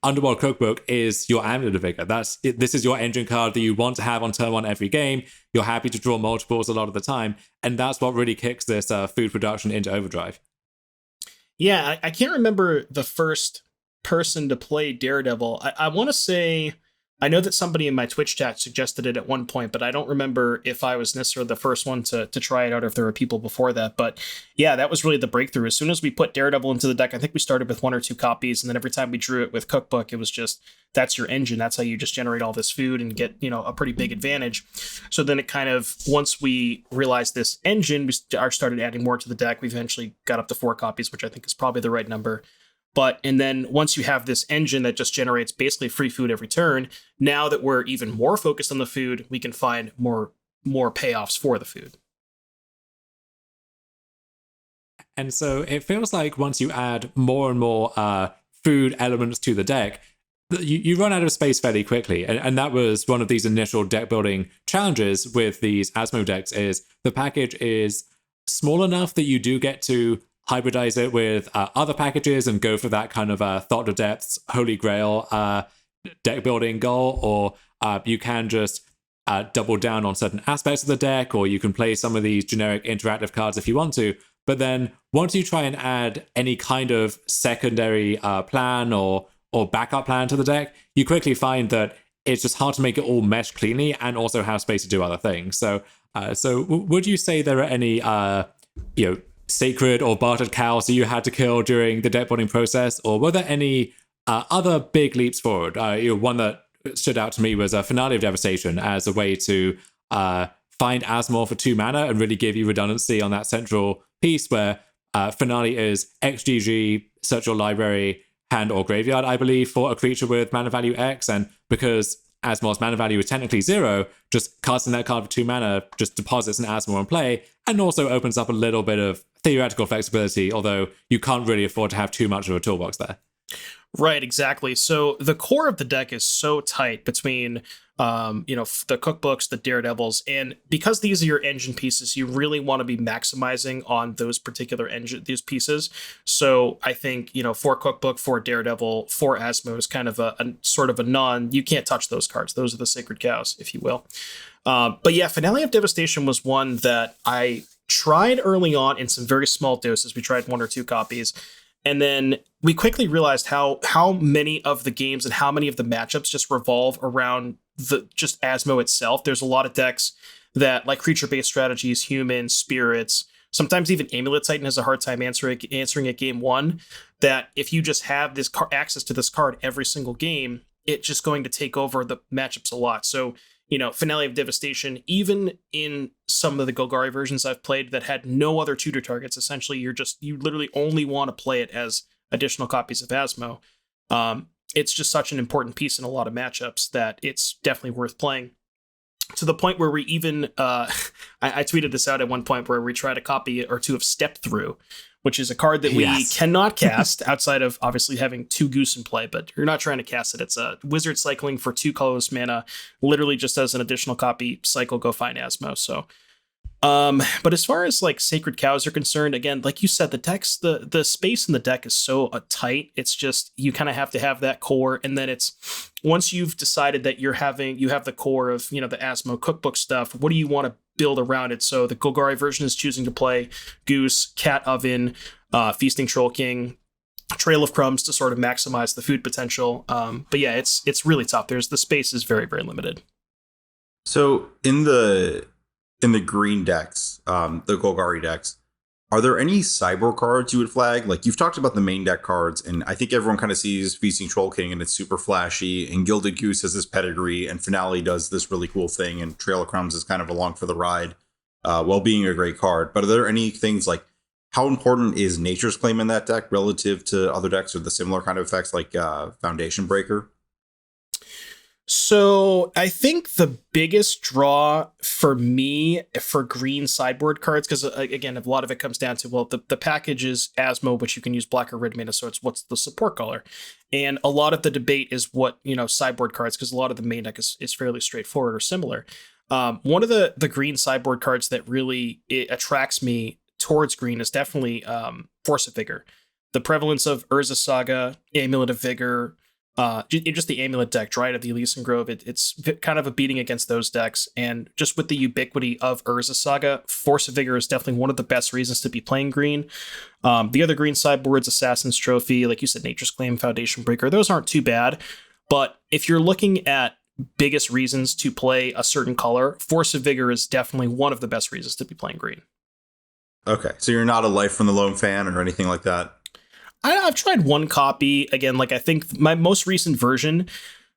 Underworld Cookbook is your Amulet Vigor. This is your engine card that you want to have on turn one every game. You're happy to draw multiples a lot of the time, and that's what really kicks this food production into overdrive. Yeah, I can't remember the first person to play Daredevil. I want to say, I know that somebody in my Twitch chat suggested it at one point, but I don't remember if I was necessarily the first one to try it out or if there were people before that. But yeah, that was really the breakthrough. As soon as we put Daredevil into the deck, I think we started with 1 or 2 copies, and then every time we drew it with Cookbook, it was just, that's your engine. That's how you just generate all this food and get, a pretty big advantage. So then it kind of, once we realized this engine, we started adding more to the deck. We eventually got up to 4 copies, which I think is probably the right number. And then once you have this engine that just generates basically free food every turn, now that we're even more focused on the food, we can find more payoffs for the food. And so it feels like once you add more and more food elements to the deck, you run out of space fairly quickly. And that was one of these initial deck building challenges with these Asmo decks, is the package is small enough that you do get to hybridize it with other packages and go for that kind of Thought to Depths, Holy Grail deck building goal, or you can just double down on certain aspects of the deck, or you can play some of these generic interactive cards if you want to. But then once you try and add any kind of secondary plan or backup plan to the deck, you quickly find that it's just hard to make it all mesh cleanly and also have space to do other things. So would you say there are any sacred or bartered cows that you had to kill during the deck building process, or were there any other big leaps forward? One that stood out to me was a Finale of Devastation as a way to find Asmore for 2 mana and really give you redundancy on that central piece where Finale is XGG, search your library, hand or graveyard, I believe, for a creature with mana value X, and because Asmore's mana value is technically 0, just casting that card for 2 mana just deposits an Asmore in play, and also opens up a little bit of theoretical flexibility, although you can't really afford to have too much of a toolbox there. Right, exactly. So the core of the deck is so tight between, the cookbooks, the Daredevils, and because these are your engine pieces, you really want to be maximizing on those particular these pieces. So I think, for cookbook, for Daredevil, for Asmo is kind of a sort of a you can't touch those cards. Those are the sacred cows, if you will. But yeah, Finale of Devastation was one that I tried early on in some very small doses. We tried 1 or 2 copies. And then we quickly realized how many of the games and how many of the matchups just revolve around just Asmo itself. There's a lot of decks that, like creature-based strategies, humans, spirits, sometimes even Amulet Titan has a hard time answering at game 1, that if you just have this access to this card every single game, it's just going to take over the matchups a lot. So, Finale of Devastation, even in some of the Golgari versions I've played that had no other tutor targets, essentially you literally only want to play it as additional copies of Asmo. It's just such an important piece in a lot of matchups that it's definitely worth playing. To the point where we even, I tweeted this out at one point where we tried a copy or 2 of Step Through, which is a card that we cannot cast outside of obviously having 2 Goose in play, but you're not trying to cast it. It's a wizard cycling for 2 colorless mana, literally just as an additional copy, cycle, go find Asmo. So, but as far as like sacred cows are concerned, again, like you said, the space in the deck is so tight. It's just, you kind of have to have that core. And then it's, once you've decided that you have the core of, the Asmo cookbook stuff, what do you want to build around it? So the Golgari version is choosing to play Goose, Cat Oven, Feasting Troll King, Trail of Crumbs to sort of maximize the food potential. But yeah, it's really tough. The space is very, very limited. So in the green decks, the Golgari decks, are there any cyborg cards you would flag? Like, you've talked about the main deck cards, and I think everyone kind of sees Feasting Troll King and it's super flashy, and Gilded Goose has this pedigree, and Finale does this really cool thing, and Trail of Crumbs is kind of along for the ride, while being a great card. But are there any things like, how important is Nature's Claim in that deck relative to other decks or the similar kind of effects like Foundation Breaker? So I think the biggest draw for me for green sideboard cards, because again, a lot of it comes down to, well, the package is Asmo, which you can use black or red mana, so it's what's the support color. And a lot of the debate is what, sideboard cards, because a lot of the main deck is fairly straightforward or similar. One of the green sideboard cards that really attracts me towards green is definitely Force of Vigor. The prevalence of Urza Saga, Amulet of Vigor, just the Amulet deck, Dryad of the Elysian Grove, it's kind of a beating against those decks. And just with the ubiquity of Urza Saga, Force of Vigor is definitely one of the best reasons to be playing green. The other green sideboards, Assassin's Trophy, like you said, Nature's Claim, Foundation Breaker, those aren't too bad. But if you're looking at biggest reasons to play a certain color, Force of Vigor is definitely one of the best reasons to be playing green. Okay, so you're not a Life from the Loam fan or anything like that? I've tried one copy. Again, like I think my most recent version,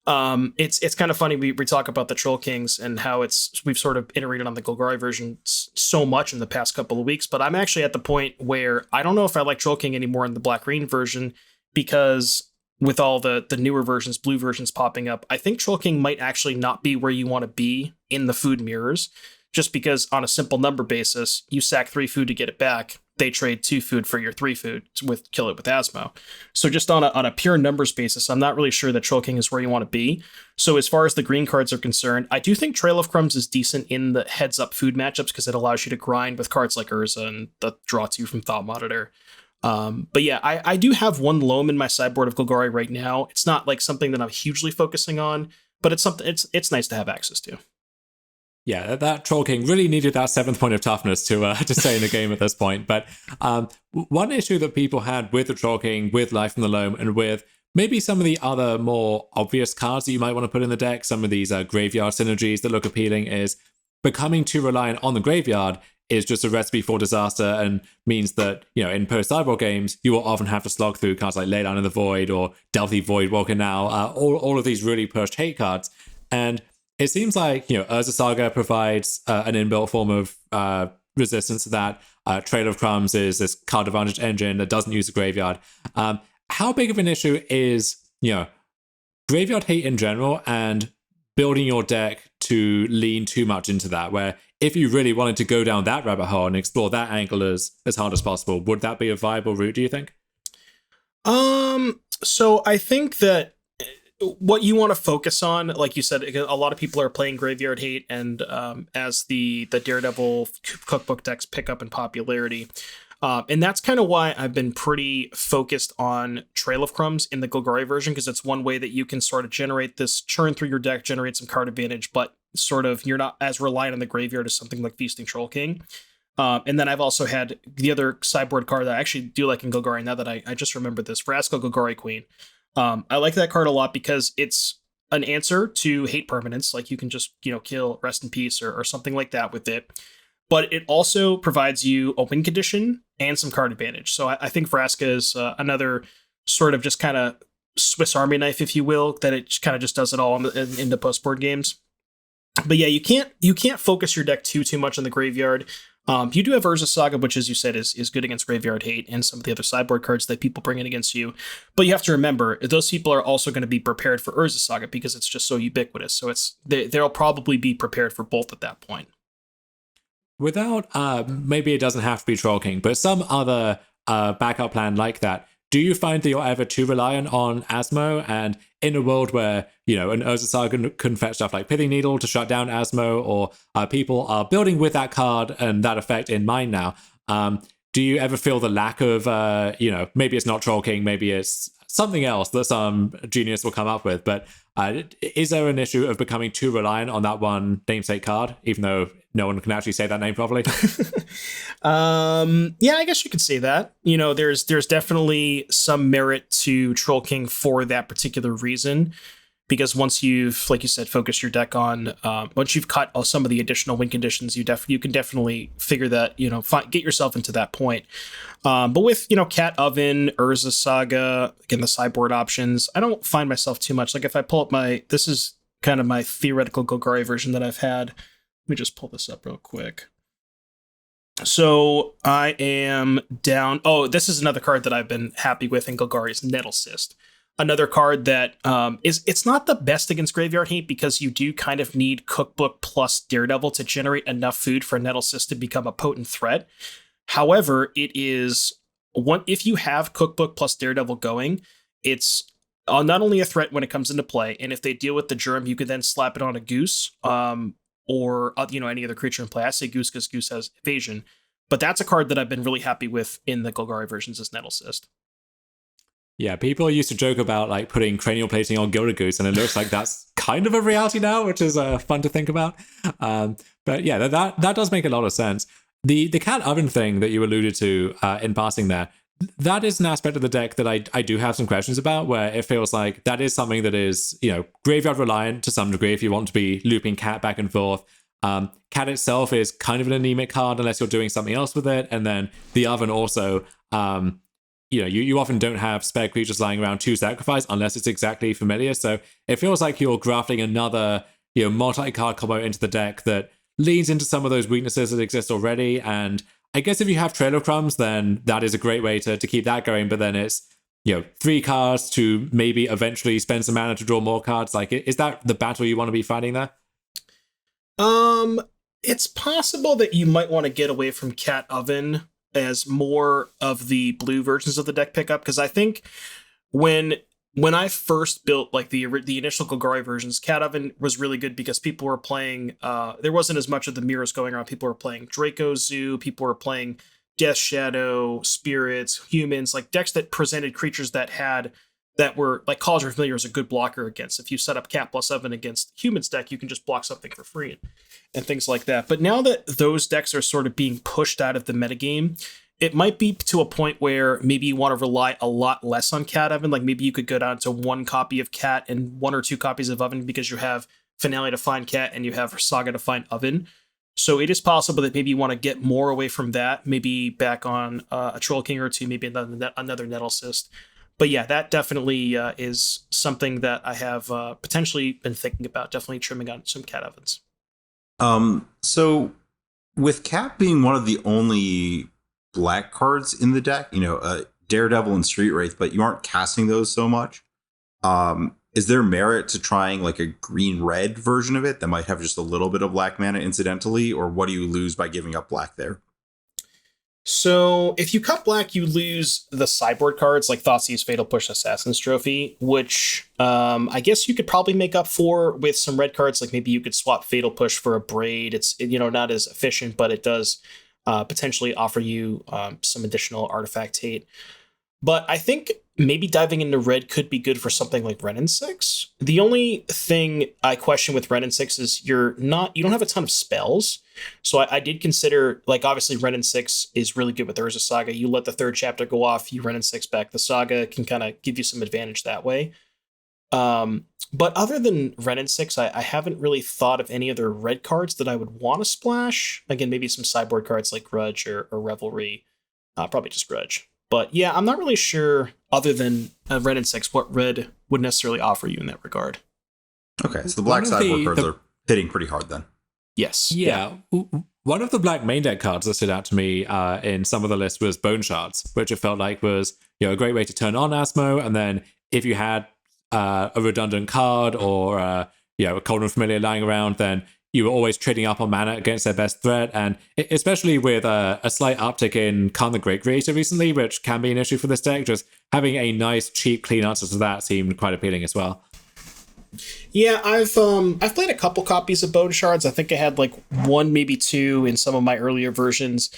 it's kind of funny. We talk about the Troll Kings and how we've sort of iterated on the Golgari version so much in the past couple of weeks, but I'm actually at the point where I don't know if I like Troll King anymore in the black-green version, because with all the newer versions, blue versions popping up, I think Troll King might actually not be where you want to be in the food mirrors, just because on a simple number basis, you sack 3 food to get it back. They trade 2 food for your 3 food with kill it with Asmo. So just on a pure numbers basis, I'm not really sure that Troll King is where you want to be. So as far as the green cards are concerned, I do think Trail of Crumbs is decent in the heads up food matchups, because it allows you to grind with cards like Urza and the draw 2 from Thought Monitor. But yeah, I do have one Loam in my sideboard of Golgari right now. It's not like something that I'm hugely focusing on, but it's something it's nice to have access to. Yeah, that Troll King really needed that 7th point of toughness to stay in the game at this point. But one issue that people had with the Troll King, with Life from the Loam, and with maybe some of the other more obvious cards that you might want to put in the deck, some of these graveyard synergies that look appealing, is becoming too reliant on the graveyard is just a recipe for disaster, and means that, in post-sideboard games, you will often have to slog through cards like Leyline in the Void or Delphi Voidwalker now, all of these really pushed hate cards. And it seems like, Urza Saga provides an inbuilt form of resistance to that. Trail of Crumbs is this card advantage engine that doesn't use the graveyard. How big of an issue is, graveyard hate in general, and building your deck to lean too much into that, where if you really wanted to go down that rabbit hole and explore that angle as hard as possible, would that be a viable route, do you think? So I think that what you want to focus on, like you said, a lot of people are playing Graveyard Hate, and as the Daredevil cookbook decks pick up in popularity, and that's kind of why I've been pretty focused on Trail of Crumbs in the Golgari version, because it's one way that you can sort of generate this churn through your deck, generate some card advantage, but sort of you're not as reliant on the graveyard as something like Feasting Troll King. And then I've also had the other sideboard card that I actually do like in Golgari, now that I just remembered this, Vraska Golgari Queen. I like that card a lot because it's an answer to hate permanence. Like, you can just, kill Rest in Peace or something like that with it. But it also provides you open condition and some card advantage. So I think Vraska is another sort of just kind of Swiss Army knife, if you will, that it kind of just does it all in the post-board games. But yeah, you can't focus your deck too much on the graveyard. You do have Urza Saga, which, as you said, is good against Graveyard Hate and some of the other sideboard cards that people bring in against you. But you have to remember, those people are also going to be prepared for Urza Saga because it's just so ubiquitous. So they'll probably be prepared for both at that point. Without, maybe it doesn't have to be Troll King, but some other backup plan like that, do you find that you're ever too reliant on Asmo? And in a world where, an Urza Saga can fetch stuff like Pithing Needle to shut down Asmo, or people are building with that card and that effect in mind now, do you ever feel the lack of, maybe it's not Troll King, maybe it's something else that some genius will come up with. But is there an issue of becoming too reliant on that one namesake card, even though no one can actually say that name properly? Yeah, I guess you could say that. There's definitely some merit to Troll King for that particular reason. Because once you've, like you said, focused your deck on, once you've cut some of the additional win conditions, you can definitely figure that, get yourself into that point. But with, Cat Oven, Urza Saga, again, the sideboard options, I don't find myself too much. Like if I pull up this is kind of my theoretical Golgari version that I've had. Let me just pull this up real quick. So I am down. Oh, this is another card that I've been happy with in Golgari's Nettle Cyst. Another card that it's not the best against Graveyard Hate because you do kind of need Cookbook plus Daredevil to generate enough food for Nettle Cyst to become a potent threat. However, it is if you have Cookbook plus Daredevil going, it's not only a threat when it comes into play, and if they deal with the germ, you could then slap it on a Goose or any other creature in play. I say Goose because Goose has evasion, but that's a card that I've been really happy with in the Golgari versions as Nettle Cyst. Yeah, people used to joke about like putting cranial plating on Gilded Goose, and it looks like that's kind of a reality now, which is fun to think about. But yeah, that does make a lot of sense. The Cat Oven thing that you alluded to in passing there, that is an aspect of the deck that I do have some questions about, where it feels like that is something that is, graveyard reliant to some degree if you want to be looping Cat back and forth. Cat itself is kind of an anemic card unless you're doing something else with it. And then the Oven also, you often don't have spare creatures lying around to sacrifice unless it's exactly familiar. So it feels like you're grafting another, multi-card combo into the deck that leans into some of those weaknesses that exist already. And I guess if you have Trail of Crumbs, then that is a great way to keep that going. But then it's, 3 cards to maybe eventually spend some mana to draw more cards. Like, is that the battle you want to be fighting there? It's possible that you might want to get away from Cat Oven as more of the blue versions of the deck pick up, because I think when I first built like the initial Golgari versions, Cat Oven was really good because people were playing there wasn't as much of the mirrors going around. People were playing Draco Zoo, people were playing Death Shadow, Spirits, Humans, like decks that presented creatures that were like Cauldron of Familiar is a good blocker against. If you set up Cat plus Oven against Humans deck, you can just block something for free and things like that. But now that those decks are sort of being pushed out of the metagame, it might be to a point where maybe you want to rely a lot less on Cat Oven. Like maybe you could go down to 1 copy of Cat and 1 or 2 copies of Oven because you have Finale to find Cat and you have Saga to find Oven. So it is possible that maybe you want to get more away from that, maybe back on a Troll King or 2, maybe another Nettle Cyst. But yeah, that definitely is something that I have potentially been thinking about, definitely trimming on some Cat Ovens. So with Cat being one of the only black cards in the deck, Daredevil and Street Wraith, but you aren't casting those so much. Is there merit to trying like a green-red version of it that might have just a little bit of black mana incidentally, or what do you lose by giving up black there? So if you cut black, you lose the sideboard cards like Thoughtseize, Fatal Push, Assassin's Trophy, which I guess you could probably make up for with some red cards. Like maybe you could swap Fatal Push for a Braid. It's not as efficient, but it does potentially offer you some additional artifact hate. But I think maybe diving into red could be good for something like Ren and 6. The only thing I question with Ren and 6 is you don't have a ton of spells. So I did consider, like, obviously Ren and 6 is really good with Urza Saga. You let the 3rd chapter go off, you Ren and 6 back. The Saga can kind of give you some advantage that way. But other than Ren and 6, I haven't really thought of any other red cards that I would want to splash. Again, maybe some sideboard cards like Grudge or Revelry. Probably just Grudge. But yeah, I'm not really sure, other than Ren and 6, what red would necessarily offer you in that regard. Okay, so the black sideboard cards are hitting pretty hard then. Yes. Yeah. One of the black main deck cards that stood out to me in some of the lists was Bone Shards, which it felt like was a great way to turn on Asmo, and then if you had a redundant card or a Cauldron Familiar lying around, then you were always trading up on mana against their best threat, and especially with a slight uptick in Khan the Great Creator recently, which can be an issue for this deck, just having a nice, cheap, clean answer to that seemed quite appealing as well. Yeah, I've played a couple copies of Bone Shards. I think I had like 1, maybe 2 in some of my earlier versions,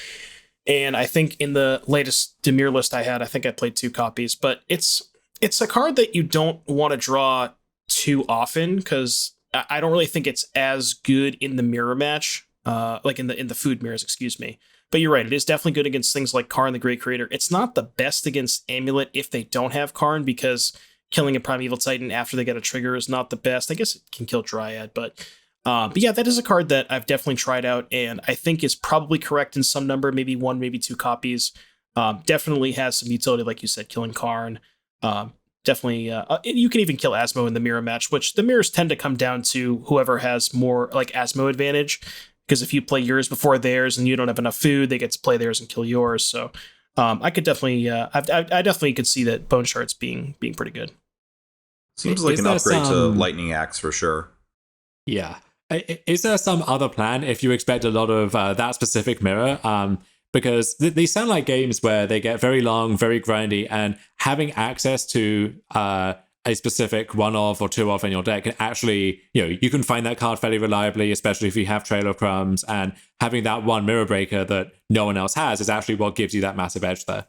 and I think in the latest Dimir list I think I played 2 copies. But it's It's a card that you don't want to draw too often because I don't really think it's as good in the mirror match, like in the food mirrors, excuse me. But you're right, it is definitely good against things like Karn the Great Creator. It's not the best against Amulet if they don't have Karn, because killing a Primeval Titan after they get a trigger is not the best. I guess it can kill Dryad, but yeah, that is a card that I've definitely tried out and I think is probably correct in some number, maybe one, maybe two copies. Definitely has some utility, like you said, killing Karn. Definitely, you can even kill Asmo in the mirror match, which the mirrors tend to come down to whoever has more like Asmo advantage. Because if you play yours before theirs and you don't have enough food, they get to play theirs and kill yours. So I could definitely, I definitely could see that Bone Shards being pretty good. Seems like an upgrade to Lightning Axe for sure. Yeah. Is there some other plan if you expect a lot of that specific mirror? Because these sound like games where they get very long, very grindy, and having access to a specific one of or two of in your deck can actually, you can find that card fairly reliably, especially if you have Trail of Crumbs, and having that one mirror breaker that no one else has is actually what gives you that massive edge there.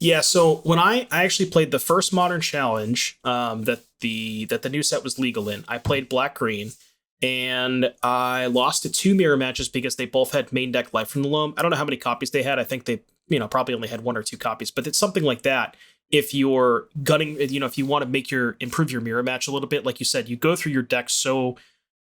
Yeah, so when I actually played the first Modern Challenge that the new set was legal in, I played Black-Green, and I lost to two mirror matches because they both had main deck Life from the Loam. I don't know how many copies they had. I think they, probably only had one or two copies, but it's something like that. If you're gunning, if you want to improve your mirror match a little bit, like you said, you go through your deck so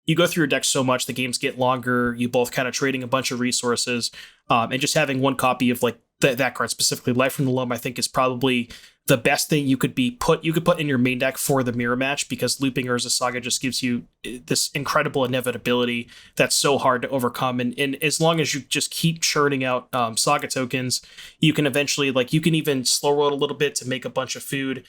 much, the games get longer, you both kind of trading a bunch of resources, and just having one copy of like that card, specifically Life from the Loam, I think is probably the best thing you could put in your main deck for the mirror match, because looping Urza Saga just gives you this incredible inevitability that's so hard to overcome. And as long as you just keep churning out Saga tokens, you can eventually, like, you can even slow roll a little bit to make a bunch of food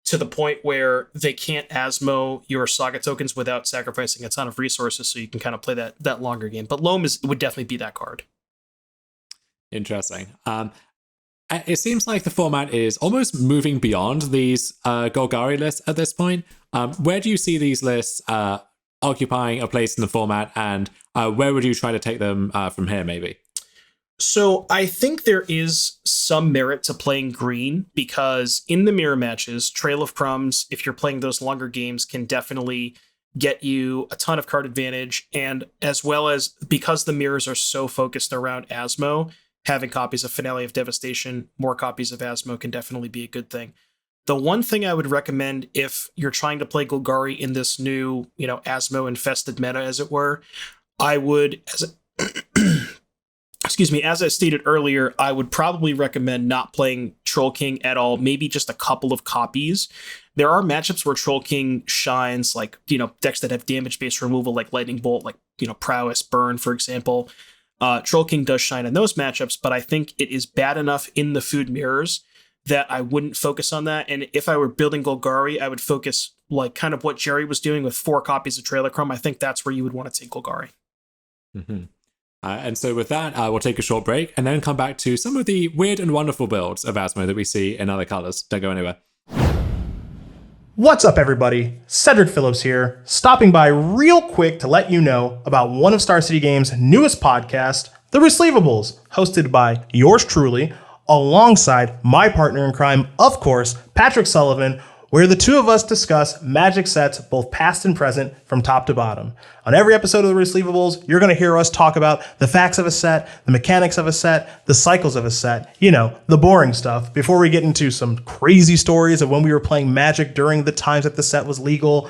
to the point where they can't Asmo your Saga tokens without sacrificing a ton of resources, so you can kind of play that longer game. But Loam would definitely be that card. Interesting. It seems like the format is almost moving beyond these Golgari lists at this point. Where do you see these lists occupying a place in the format, and where would you try to take them from here, maybe? So I think there is some merit to playing green, because in the mirror matches, Trail of Crumbs, if you're playing those longer games, can definitely get you a ton of card advantage. And as well as, because the mirrors are so focused around Asmo, having copies of Finale of Devastation, more copies of Asmo can definitely be a good thing. The one thing I would recommend if you're trying to play Golgari in this new, Asmo infested meta, as it were, I would, as I stated earlier, I would probably recommend not playing Troll King at all, maybe just a couple of copies. There are matchups where Troll King shines, like, decks that have damage-based removal, like Lightning Bolt, like, Prowess, Burn, for example. Troll King does shine in those matchups, but I think it is bad enough in the food mirrors that I wouldn't focus on that. And if I were building Golgari, I would focus like kind of what Jerry was doing with 4 copies of Trailer Crumb. I think that's where you would want to take Golgari. Mm-hmm. And so with that, we'll take a short break and then come back to some of the weird and wonderful builds of Asmo that we see in other colors. Don't go anywhere. What's up, everybody? Cedric Phillips here, stopping by real quick to let you know about one of Star City Games' newest podcasts, The Receivables, hosted by yours truly, alongside my partner in crime, of course, Patrick Sullivan, where the two of us discuss Magic sets, both past and present, from top to bottom. On every episode of The Receivables, you're going to hear us talk about the facts of a set, the mechanics of a set, the cycles of a set, the boring stuff, before we get into some crazy stories of when we were playing Magic during the times that the set was legal.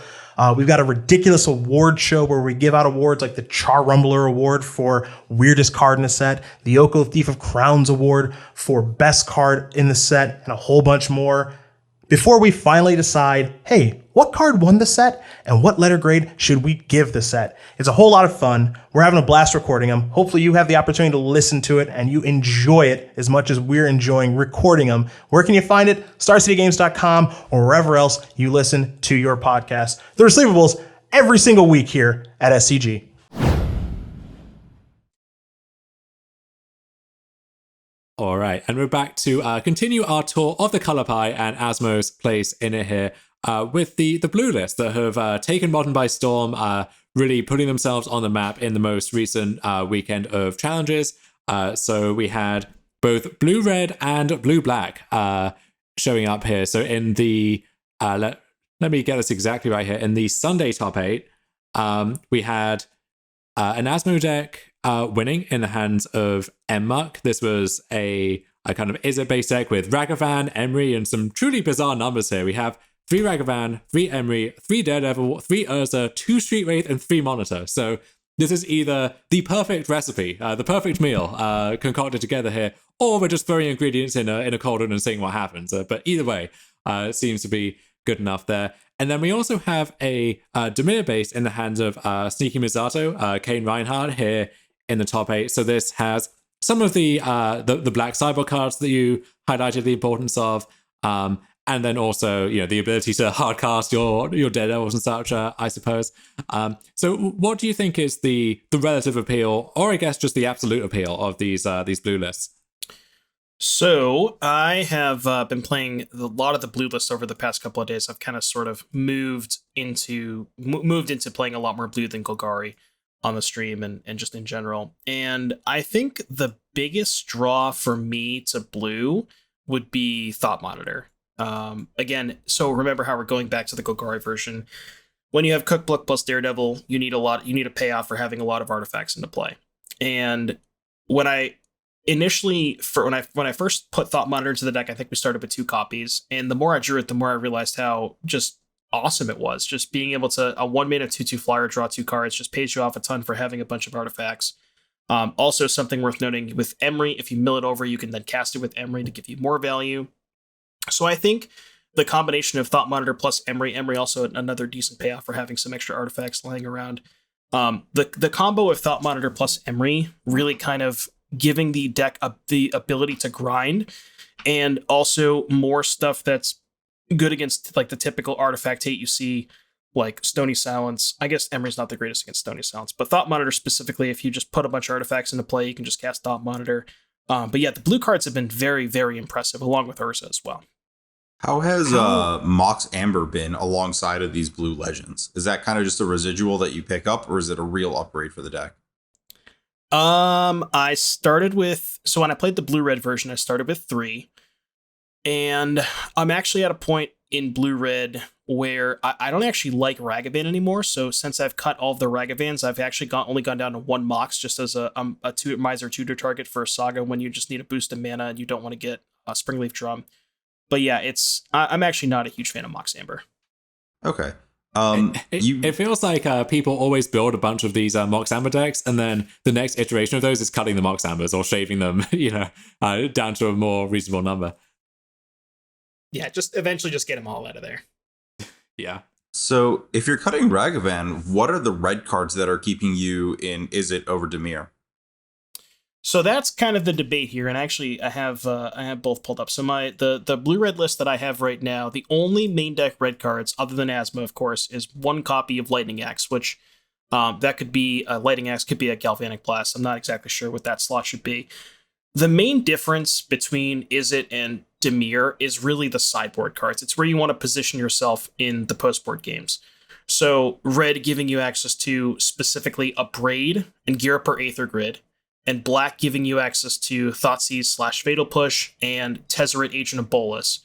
We've got a ridiculous award show where we give out awards like the Char Rumbler Award for weirdest card in a set, the Oko Thief of Crowns Award for best card in the set, and a whole bunch more, before we finally decide, hey, what card won the set and what letter grade should we give the set? It's a whole lot of fun. We're having a blast recording them. Hopefully you have the opportunity to listen to it and you enjoy it as much as we're enjoying recording them. Where can you find it? StarCityGames.com or wherever else you listen to your podcast. The Receivables every single week here at SCG. All right, and we're back to continue our tour of the color pie and Asmo's place in it here with the blue list that have taken Modern by storm, really putting themselves on the map in the most recent weekend of challenges. So we had both blue-red and blue-black showing up here. So in the let me get this exactly right here. In the Sunday top 8, we had an Asmo deck winning in the hands of Muck. This was a kind of Izzet-based deck with Ragavan, Emery, and some truly bizarre numbers here. We have 3 Ragavan, 3 Emery, 3 Daredevil, 3 Urza, 2 Street Wraith, and 3 Monitor. So this is either the perfect recipe, the perfect meal concocted together here, or we're just throwing ingredients in a cauldron and seeing what happens. But either way, it seems to be good enough there. And then we also have a Dimir base in the hands of Sneaky Misato, Kane Reinhardt here in the top 8. So this has some of the black cyber cards that you highlighted the importance of, and then also the ability to hardcast your Daredevils and such, I suppose. So what do you think is the relative appeal, or I guess just the absolute appeal of these blue lists? So I have been playing a lot of the blue list over the past couple of days. I've kind of sort of moved into playing a lot more blue than Golgari on the stream and just in general. And I think the biggest draw for me to blue would be Thought Monitor. Again, so remember how we're going back to the Golgari version. When you have Cookbook plus Daredevil, you need a payoff for having a lot of artifacts into play. And when I first put Thought Monitor into the deck, I think we started with 2 copies. And the more I drew it, the more I realized how just awesome it was. Just being able to, a 1-mana 2/2 flyer, draw 2 cards, just pays you off a ton for having a bunch of artifacts. Also, something worth noting with Emery, if you mill it over, you can then cast it with Emery to give you more value. So I think the combination of Thought Monitor plus Emery also another decent payoff for having some extra artifacts lying around. The combo of Thought Monitor plus Emery really kind of giving the deck the ability to grind, and also more stuff that's good against like the typical artifact hate you see, like Stony Silence. I guess Emery's not the greatest against Stony Silence, but Thought Monitor specifically, if you just put a bunch of artifacts into play, you can just cast Thought Monitor. But yeah, the blue cards have been very, very impressive, along with Urza as well. How has Mox Amber been alongside of these blue legends? Is that kind of just a residual that you pick up, or is it a real upgrade for the deck? I started with, so when I played the blue-red version, I started with 3. And I'm actually at a point in blue-red where I don't actually like Ragavan anymore. So since I've cut all of the Ragavans, I've actually only gone down to 1 Mox just as a Miser tutor target for a Saga when you just need a boost of mana and you don't want to get a Springleaf Drum. But yeah, I'm actually not a huge fan of Mox Amber. Okay. It feels like people always build a bunch of these Mox Amber decks, and then the next iteration of those is cutting the Mox Ambers or shaving them, down to a more reasonable number. Yeah, just eventually just get them all out of there. Yeah. So if you're cutting Ragavan, what are the red cards that are keeping you in Izzet over Dimir? So that's kind of the debate here, and actually I have both pulled up. So the blue-red list that I have right now, the only main deck red cards, other than Asmo, of course, is 1 copy of Lightning Axe, which that could be a Lightning Axe, could be a Galvanic Blast. I'm not exactly sure what that slot should be. The main difference between Izzet and Dimir is really the sideboard cards. It's where you want to position yourself in the postboard games. So red giving you access to specifically a Braid and Gear Up or Aether Grid, and black giving you access to Thoughtseize / Fatal Push and Tezzeret Agent of Bolus.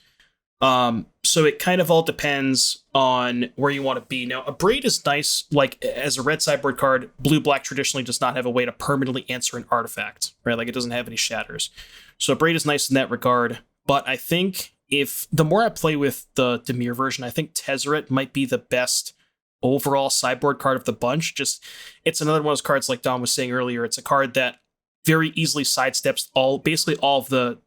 So it kind of all depends on where you want to be. Now, a Braid is nice, like as a red sideboard card. Blue-black traditionally does not have a way to permanently answer an artifact, right? Like it doesn't have any shatters. So a Braid is nice in that regard. But I think if the more I play with the Dimir version, I think Tezzeret might be the best overall sideboard card of the bunch. Just, it's another one of those cards, like Don was saying earlier. It's a card that very easily sidesteps basically all of the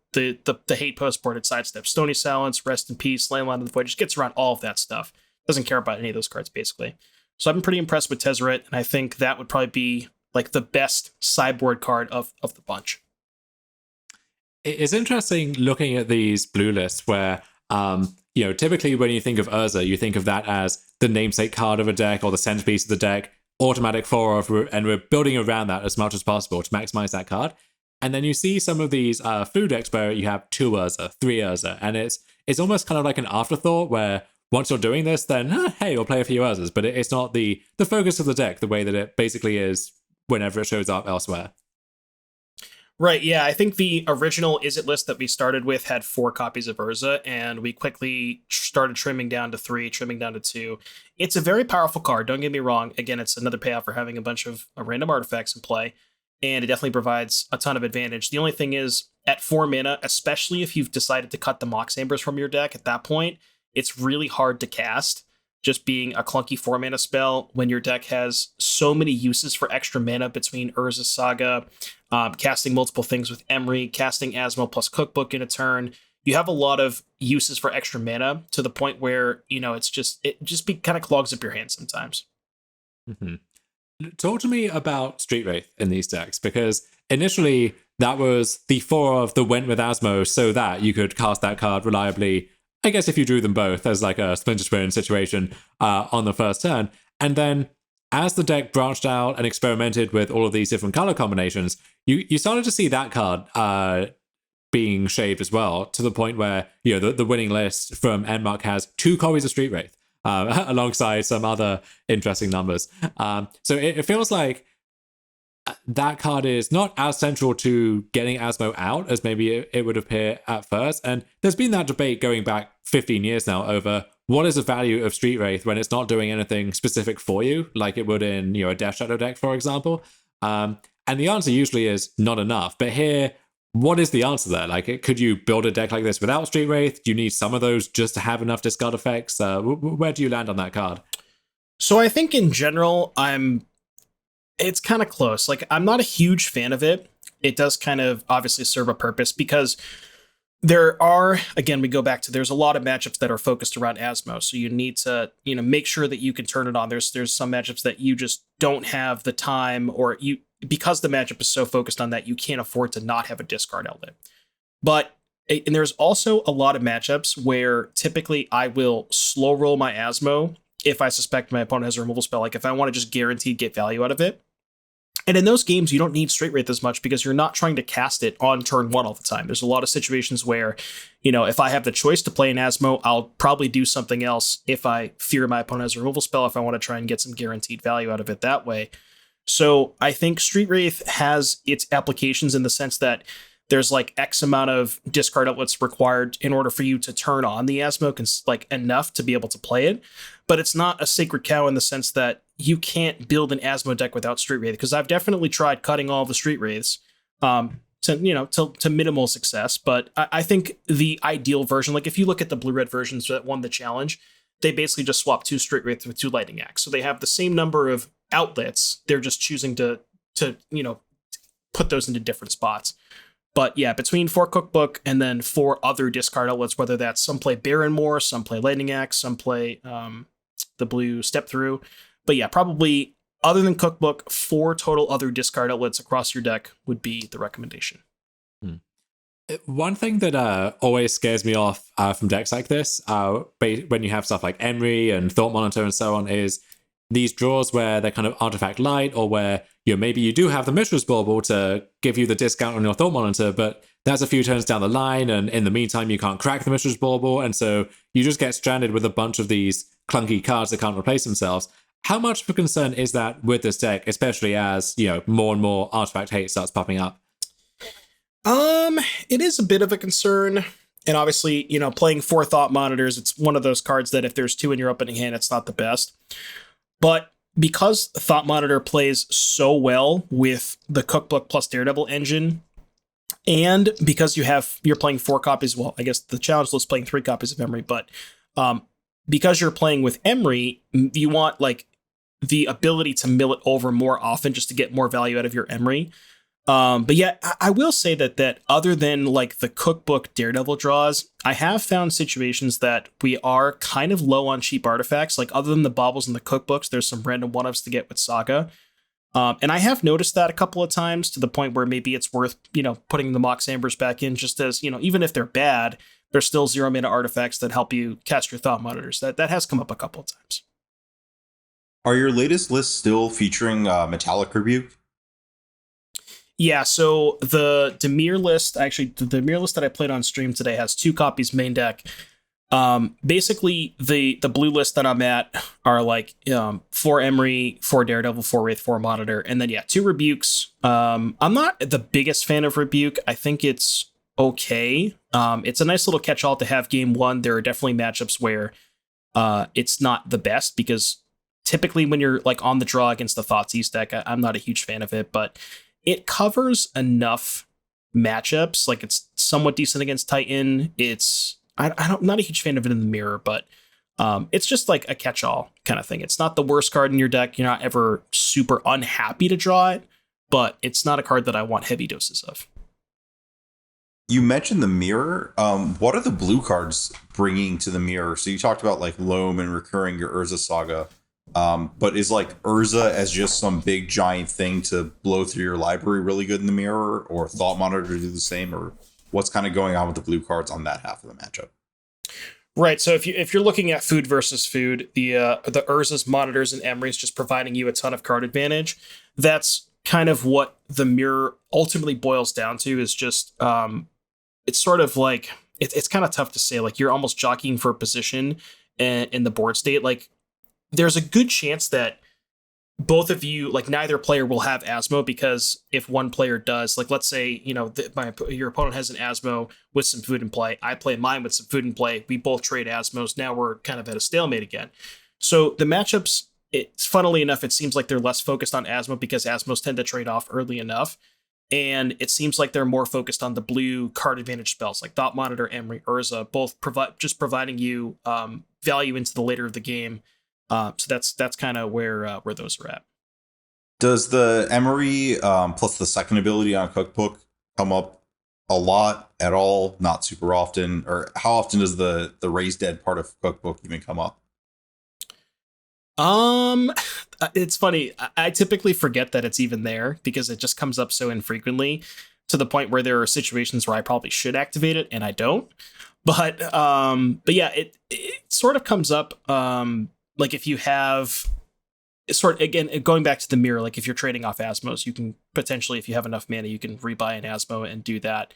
hate postboard. It sidesteps Stony Silence, Rest in Peace, Landline of the Void. Just gets around all of that stuff. Doesn't care about any of those cards, basically. So I've been pretty impressed with Tezzeret, and I think that would probably be like the best sideboard card of the bunch. It's interesting looking at these blue lists where, typically when you think of Urza, you think of that as the namesake card of a deck or the centerpiece of the deck, automatic 4, and we're building around that as much as possible to maximize that card. And then you see some of these flu decks where you have 2 Urza, 3 Urza, and it's almost kind of like an afterthought where once you're doing this, then, hey, we'll play a few Urzas, but it's not the focus of the deck the way that it basically is whenever it shows up elsewhere. Right, yeah. I think the original Is It list that we started with had 4 copies of Urza, and we quickly started trimming down to 3, trimming down to 2. It's a very powerful card, don't get me wrong. Again, it's another payoff for having a bunch of random artifacts in play, and it definitely provides a ton of advantage. The only thing is, at 4 mana, especially if you've decided to cut the Mox Ambers from your deck at that point, it's really hard to cast, just being a clunky 4 mana spell when your deck has so many uses for extra mana between Urza Saga, casting multiple things with Emery, casting Asmo plus Cookbook in a turn. You have a lot of uses for extra mana to the point where, it just kind of clogs up your hand sometimes. Mm-hmm. Talk to me about Street Wraith in these decks, because initially that was the 4 of the went with Asmo so that you could cast that card reliably, I guess if you drew them both as like a Splinter Twin situation on the first turn. And then as the deck branched out and experimented with all of these different color combinations, you started to see that card being shaved as well, to the point where, the winning list from Enmark has 2 copies of Street Wraith alongside some other interesting numbers. So it feels like that card is not as central to getting Asmo out as maybe it would appear at first. And there's been that debate going back 15 years now over what is the value of Street Wraith when it's not doing anything specific for you, like it would in, a Death Shadow deck, for example. And the answer usually is not enough. But here, what is the answer there? Like, could you build a deck like this without Street Wraith? Do you need some of those just to have enough discard effects? Where do you land on that card? So I think in general, it's kind of close. Like, I'm not a huge fan of it. It does kind of obviously serve a purpose because there are, again, we go back to, there's a lot of matchups that are focused around Asmo. So you need to, make sure that you can turn it on. There's some matchups that you just don't have the time, or because the matchup is so focused on that, you can't afford to not have a discard outlet. And there's also a lot of matchups where typically I will slow roll my Asmo if I suspect my opponent has a removal spell, like if I want to just guaranteed get value out of it. And in those games, you don't need Street Wraith as much because you're not trying to cast it on turn 1 all the time. There's a lot of situations where, if I have the choice to play an Asmo, I'll probably do something else if I fear my opponent has a removal spell, if I want to try and get some guaranteed value out of it that way. So I think Street Wraith has its applications in the sense that there's like X amount of discard outlets required in order for you to turn on the Asmo, like enough to be able to play it. But it's not a sacred cow in the sense that you can't build an Asmo deck without Street Wraith, because I've definitely tried cutting all the Street Wraiths to minimal success. But I think the ideal version, like if you look at the blue-red versions that won the challenge, they basically just swapped 2 Street Wraiths with 2 Lightning Axe. So they have the same number of outlets. They're just choosing to put those into different spots. But yeah, between 4 Cookbook and then 4 other discard outlets, whether that's some play Baron more, some play Lightning Axe, some play the blue Step Through. But yeah, probably other than Cookbook, 4 total other discard outlets across your deck would be the recommendation. One thing that always scares me off from decks like this, when you have stuff like Emery and Thought Monitor and so on, is these draws where they're kind of artifact light, or where maybe you do have the Mishra's Bauble to give you the discount on your Thought Monitor, but that's a few turns down the line, and in the meantime you can't crack the Mishra's Bauble, and so you just get stranded with a bunch of these clunky cards that can't replace themselves. How much of a concern is that with this deck, especially as more and more artifact hate starts popping up? It is a bit of a concern. And obviously, playing 4 Thought Monitors, it's one of those cards that if there's 2 in your opening hand, it's not the best. But because Thought Monitor plays so well with the Cookbook plus Daredevil engine, and because you're playing 4 copies, well, I guess the challenge list playing 3 copies of Emery, but because you're playing with Emery, you want like the ability to mill it over more often just to get more value out of your Emery. But yeah, I will say that other than like the Cookbook Daredevil draws, I have found situations that we are kind of low on cheap artifacts. Like other than the baubles and the Cookbooks, there's some random one-ups to get with Saga. And I have noticed that a couple of times, to the point where maybe it's worth, putting the Mox Ambers back in, just as, even if they're bad, they're still 0 mana artifacts that help you cast your Thought Monitors. That has come up a couple of times. Are your latest lists still featuring Metallic Rebuke? Yeah, so the Dimir list, actually, the Dimir list that I played on stream today has 2 copies main deck. Basically, the blue list that I'm at are like 4 Emery, 4 Daredevil, 4 Wraith, 4 Monitor, and then 2 Rebukes. I'm not the biggest fan of Rebuke. I think it's okay. It's a nice little catch-all to have game one. There are definitely matchups where it's not the best, because typically when you're like on the draw against the Thoughtseize deck, I'm not a huge fan of it, but it covers enough matchups. Like, it's somewhat decent against Titan. I'm not a huge fan of it in the mirror, but it's just like a catch-all kind of thing. It's not the worst card in your deck. You're not ever super unhappy to draw it, but it's not a card that I want heavy doses of. You mentioned the mirror. What are the blue cards bringing to the mirror? So you talked about like Loam and recurring your Urza Saga. But is like Urza as just some big giant thing to blow through your library really good in the mirror, or Thought Monitor to do the same, or what's kind of going on with the blue cards on that half of the matchup? Right. So if you're looking at food versus food, the Urzas, Monitors, and Emerys just providing you a ton of card advantage. That's kind of what the mirror ultimately boils down to. Is just it's sort of like it's kind of tough to say. Like, you're almost jockeying for position in the board state. Like, there's a good chance that both of you, like, neither player will have Asmo, because if one player does, like, let's say, your opponent has an Asmo with some food in play, I play mine with some food in play, we both trade Asmos, now we're kind of at a stalemate again. So the matchups, it's funnily enough, it seems like they're less focused on Asmo, because Asmos tend to trade off early enough, and it seems like they're more focused on the blue card advantage spells like Thought Monitor, Emery, Urza, both providing you value into the later of the game. So that's kind of where those are at. Does the Emery plus the second ability on Cookbook come up a lot, at all, not super often? Or how often does the Raise Dead part of Cookbook even come up? It's funny. I typically forget that it's even there, because it just comes up so infrequently, to the point where there are situations where I probably should activate it and I don't. But yeah, it sort of comes up. Like, if you have again, going back to the mirror, like, if you're trading off Asmos, you can potentially, if you have enough mana, you can rebuy an Asmo and do that.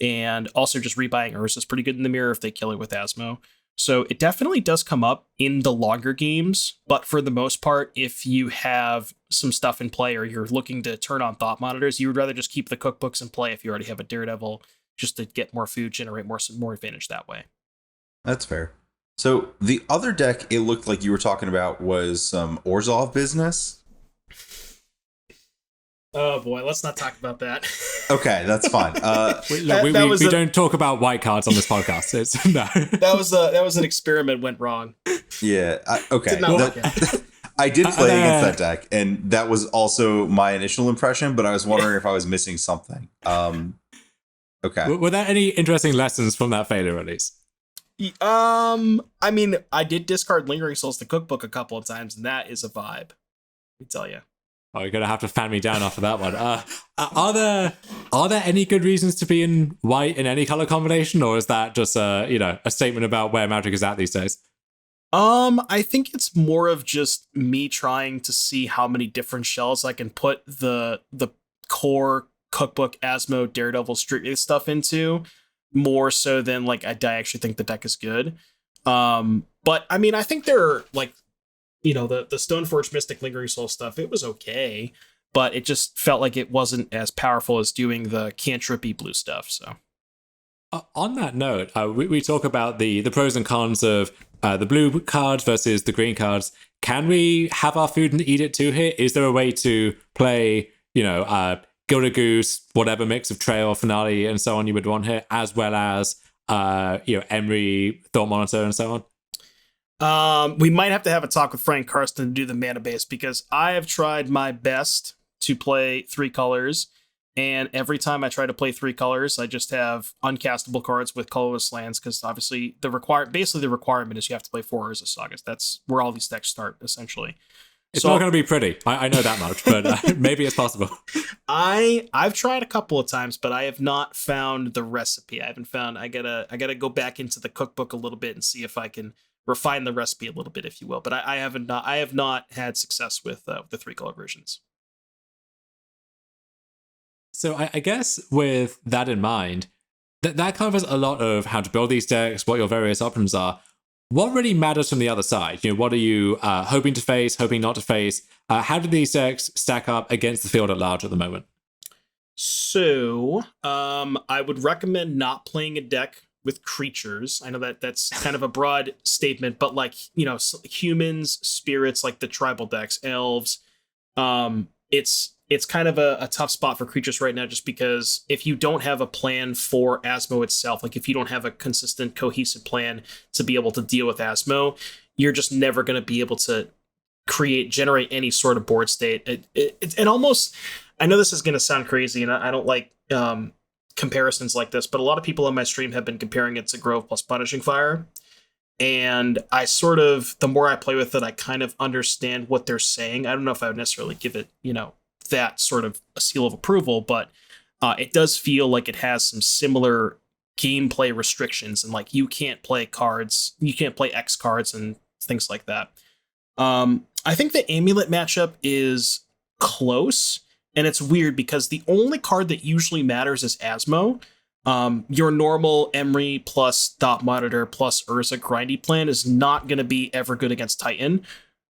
And also just rebuying Ursa is pretty good in the mirror if they kill it with Asmo. So it definitely does come up in the longer games, but for the most part, if you have some stuff in play or you're looking to turn on Thought Monitors, you would rather just keep the cookbooks in play if you already have a Daredevil, just to get more food, generate more advantage that way. That's fair. So the other deck, it looked like you were talking about, was some Orzhov business. Oh boy, let's not talk about that. Okay, that's fine. We don't talk about white cards on this podcast. It's no. That was an experiment went wrong. Yeah. Okay. Did not work out. I did play against that deck, and that was also my initial impression. But I was wondering if I was missing something. Okay. Were there any interesting lessons from that failure, at least? I mean, I did discard Lingering Souls to Cookbook a couple of times, and that is a vibe. Let me tell you. Oh, you're gonna have to fan me down after that one. Are there any good reasons to be in white in any color combination, or is that just a statement about where Magic is at these days? I think it's more of just me trying to see how many different shells I can put the core Cookbook, Asmo, Daredevil, Street stuff into, more so than like I actually think the deck is good. But I mean, I think they're like, the Stoneforge Mystic Lingering Soul stuff, it was okay, but it just felt like it wasn't as powerful as doing the cantrippy blue stuff. So on that note, we talk about the pros and cons of the blue cards versus the green cards. Can we have our food and eat it too here? Is there a way to play, Gilded Goose, whatever mix of Trail, Finale, and so on you would want here, as well as Emery, Thought Monitor, and so on? We might have to have a talk with Frank Karsten to do the mana base, because I have tried my best to play 3 colors, and every time I try to play 3 colors, I just have uncastable cards with colorless lands, because obviously the requirement is you have to play 4 Urza Sagas. That's where all these decks start, essentially. It's not going to be pretty. I know that much, but maybe it's possible. I've tried a couple of times, but I have not found the recipe. I gotta go back into the cookbook a little bit and see if I can refine the recipe a little bit, if you will. But I have not had success with the 3-color versions. So I guess with that in mind, that covers a lot of how to build these decks, what your various options are. What really matters from the other side? What are you hoping to face, hoping not to face? How do these decks stack up against the field at large at the moment? So, I would recommend not playing a deck with creatures. I know that that's kind of a broad statement, but like, humans, spirits, like the tribal decks, elves, it's kind of a tough spot for creatures right now, just because if you don't have a plan for Asmo itself, like if you don't have a consistent, cohesive plan to be able to deal with Asmo, you're just never going to be able to generate any sort of board state. It almost, I know this is going to sound crazy, and I don't like comparisons like this, but a lot of people on my stream have been comparing it to Grove plus Punishing Fire. And I sort of, the more I play with it, I kind of understand what they're saying. I don't know if I would necessarily give it, that sort of a seal of approval, but it does feel like it has some similar gameplay restrictions, and like you can't play X cards and things like that. I think the Amulet matchup is close, and it's weird because the only card that usually matters is Asmo. Your normal Emery plus Dot Monitor plus Urza grindy plan is not going to be ever good against Titan,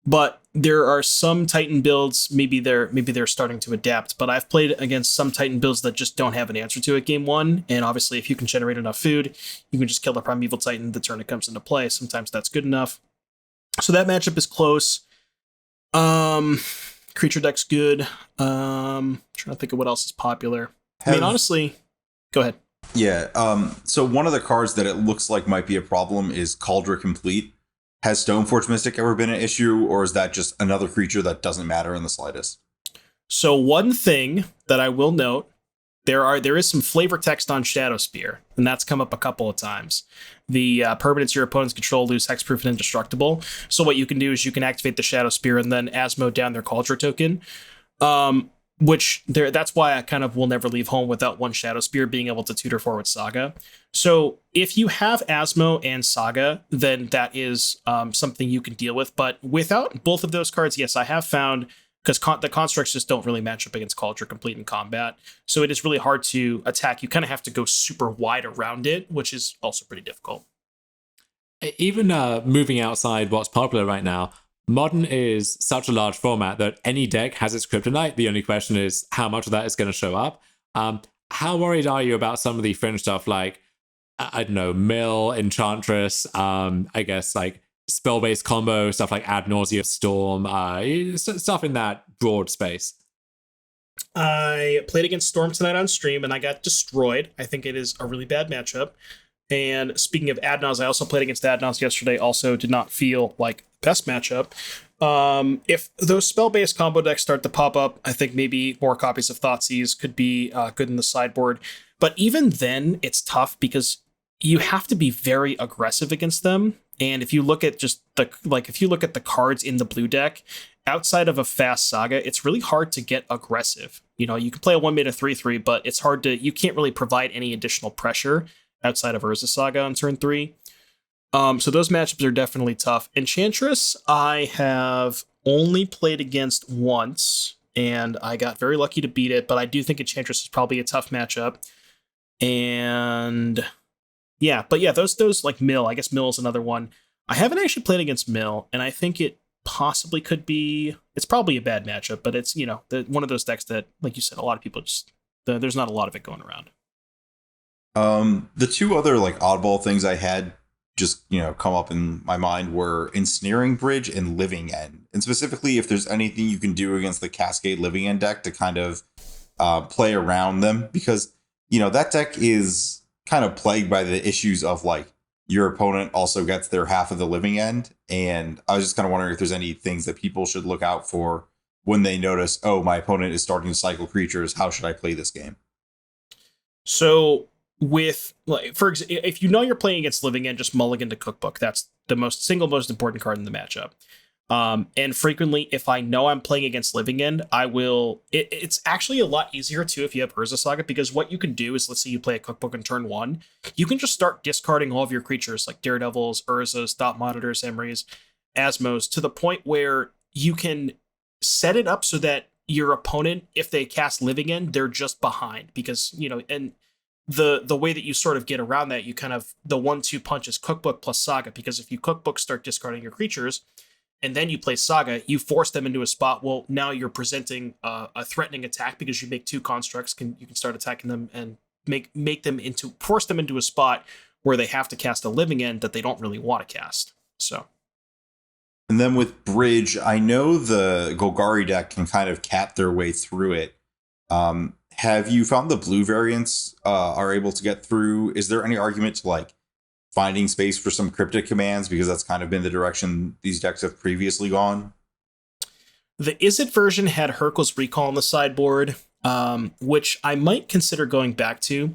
but there are some Titan builds, maybe they're starting to adapt, but I've played against some Titan builds that just don't have an answer to it game one, and obviously if you can generate enough food, you can just kill the Primeval Titan the turn it comes into play. Sometimes that's good enough. So that matchup is close. Creature deck's good. Trying to think of what else is popular. Honestly, go ahead. Yeah. So one of the cards that it looks like might be a problem is Cauldron Complete. Has Stoneforge Mystic ever been an issue, or is that just another creature that doesn't matter in the slightest? So one thing that I will note, there is some flavor text on Shadow Spear, and that's come up a couple of times. The permanents your opponents control lose hexproof and indestructible. So what you can do is you can activate the Shadow Spear and then Asmo down their Cauldron token. That's why I kind of will never leave home without one Shadow Spear being able to tutor forward Saga. So if you have Asmo and Saga, then that is something you can deal with. But without both of those cards, yes, I have found, because the constructs just don't really match up against Cauldron Complete in combat. So it is really hard to attack. You kind of have to go super wide around it, which is also pretty difficult. Even moving outside what's popular right now, Modern is such a large format that any deck has its kryptonite. The only question is how much of that is going to show up. How worried are you about some of the fringe stuff like, I don't know, Mill, Enchantress, I guess like spell-based combo, stuff like Ad Nausea, Storm, stuff in that broad space? I played against Storm tonight on stream and I got destroyed. I think it is a really bad matchup. And speaking of Adnos, I also played against Adnos yesterday. Also did not feel like best matchup. If those spell-based combo decks start to pop up, I think maybe more copies of Thoughtseize could be good in the sideboard. But even then, it's tough because you have to be very aggressive against them. And if you look at the cards in the blue deck, outside of a fast Saga, it's really hard to get aggressive. You can play a 1-mana 3/3, but it's hard to. You can't really provide any additional pressure outside of Urza Saga on turn 3. So those matchups are definitely tough. Enchantress, I have only played against once, and I got very lucky to beat it, but I do think Enchantress is probably a tough matchup. And those like Mill, I guess Mill is another one. I haven't actually played against Mill, and I think it possibly could be, it's probably a bad matchup, but it's, one of those decks that, like you said, a lot of people there's not a lot of it going around. The two other like oddball things I had just come up in my mind were Ensnaring Bridge and Living End, and specifically if there's anything you can do against the Cascade Living End deck to kind of play around them, because that deck is kind of plagued by the issues of like your opponent also gets their half of the Living End, and I was just kind of wondering if there's any things that people should look out for when they notice, oh, my opponent is starting to cycle creatures, how should I play this game? So with, like, for example, if you're playing against Living End, just mulligan to Cookbook. That's the single most important card in the matchup. And frequently, if I know I'm playing against Living End, I will. It's actually a lot easier too if you have Urza Saga, because what you can do is, let's say you play a Cookbook in turn 1, you can just start discarding all of your creatures like Daredevils, Urzas, Dot Monitors, Emrys, Asmos, to the point where you can set it up so that your opponent, if they cast Living End, they're just behind, because and the way that you sort of get around that, you kind of the 1-2 punch is Cookbook plus Saga, because if you Cookbook start discarding your creatures and then you play Saga, you force them into a spot. Well, now you're presenting a threatening attack because you make 2 constructs. You can start attacking them and force them into a spot where they have to cast a living end that they don't really want to cast. So. And then with Bridge, I know the Golgari deck can kind of cat their way through it. Have you found the blue variants are able to get through? Is there any argument to like finding space for some cryptic commands, because that's kind of been the direction these decks have previously gone? The Izzet version had Hurkyl's Recall on the sideboard, which I might consider going back to.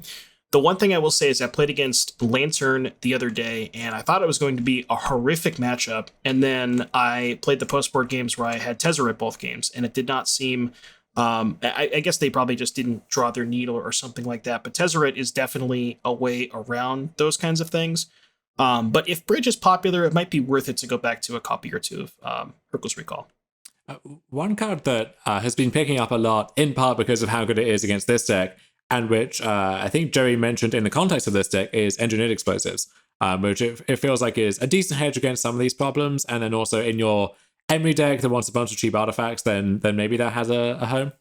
The one thing I will say is I played against Lantern the other day, and I thought it was going to be a horrific matchup. And then I played the post-board games where I had Tezzeret both games, and it did not seem... I guess they probably just didn't draw their needle or something like that. But Tezzeret is definitely a way around those kinds of things. But if Bridge is popular, it might be worth it to go back to a copy or two of Hurkyl's Recall. One card that has been picking up a lot, in part because of how good it is against this deck, and which I think Jerry mentioned in the context of this deck, is Engineered Explosives, which it feels like is a decent hedge against some of these problems. And then also in your Emery deck that wants a bunch of cheap artifacts, then maybe that has a home.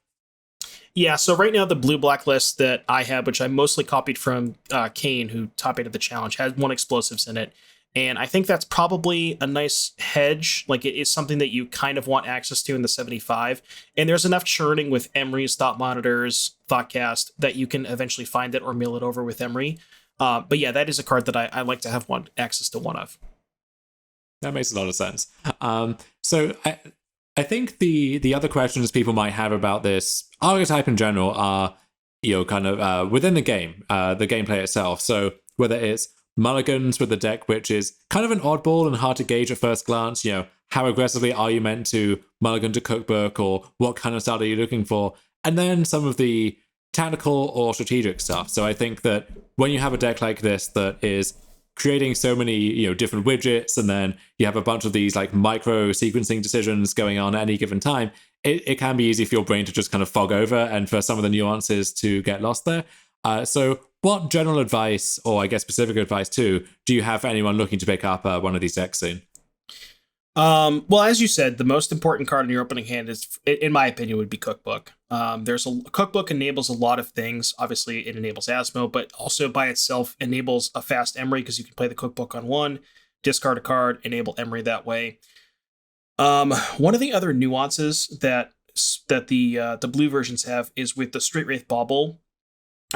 Yeah, so right now the blue-black list that I have, which I mostly copied from Kane, who top-8 the challenge, has 1 explosives in it. And I think that's probably a nice hedge. Like, it is something that you kind of want access to in the 75. And there's enough churning with Emery's Thought Monitors, Thoughtcast, that you can eventually find it or mill it over with Emery. But yeah, that is a card that I like to have access to one of. That makes a lot of sense. So I think the other questions people might have about this archetype in general are, kind of within the game, the gameplay itself. So whether it's mulligans with the deck, which is kind of an oddball and hard to gauge at first glance, how aggressively are you meant to mulligan to Cookbook, or what kind of style are you looking for? And then some of the tactical or strategic stuff. So I think that when you have a deck like this that is creating so many different widgets, and then you have a bunch of these like micro sequencing decisions going on at any given time, it can be easy for your brain to just kind of fog over and for some of the nuances to get lost there. So what general advice, or I guess specific advice too, do you have for anyone looking to pick up one of these decks soon? Well, as you said, the most important card in your opening hand is, in my opinion, would be Cookbook. Cookbook enables a lot of things. Obviously, it enables Asmo, but also by itself enables a fast Emery, because you can play the Cookbook on 1, discard a card, enable Emery that way. One of the other nuances that the blue versions have is with the Street Wraith Bauble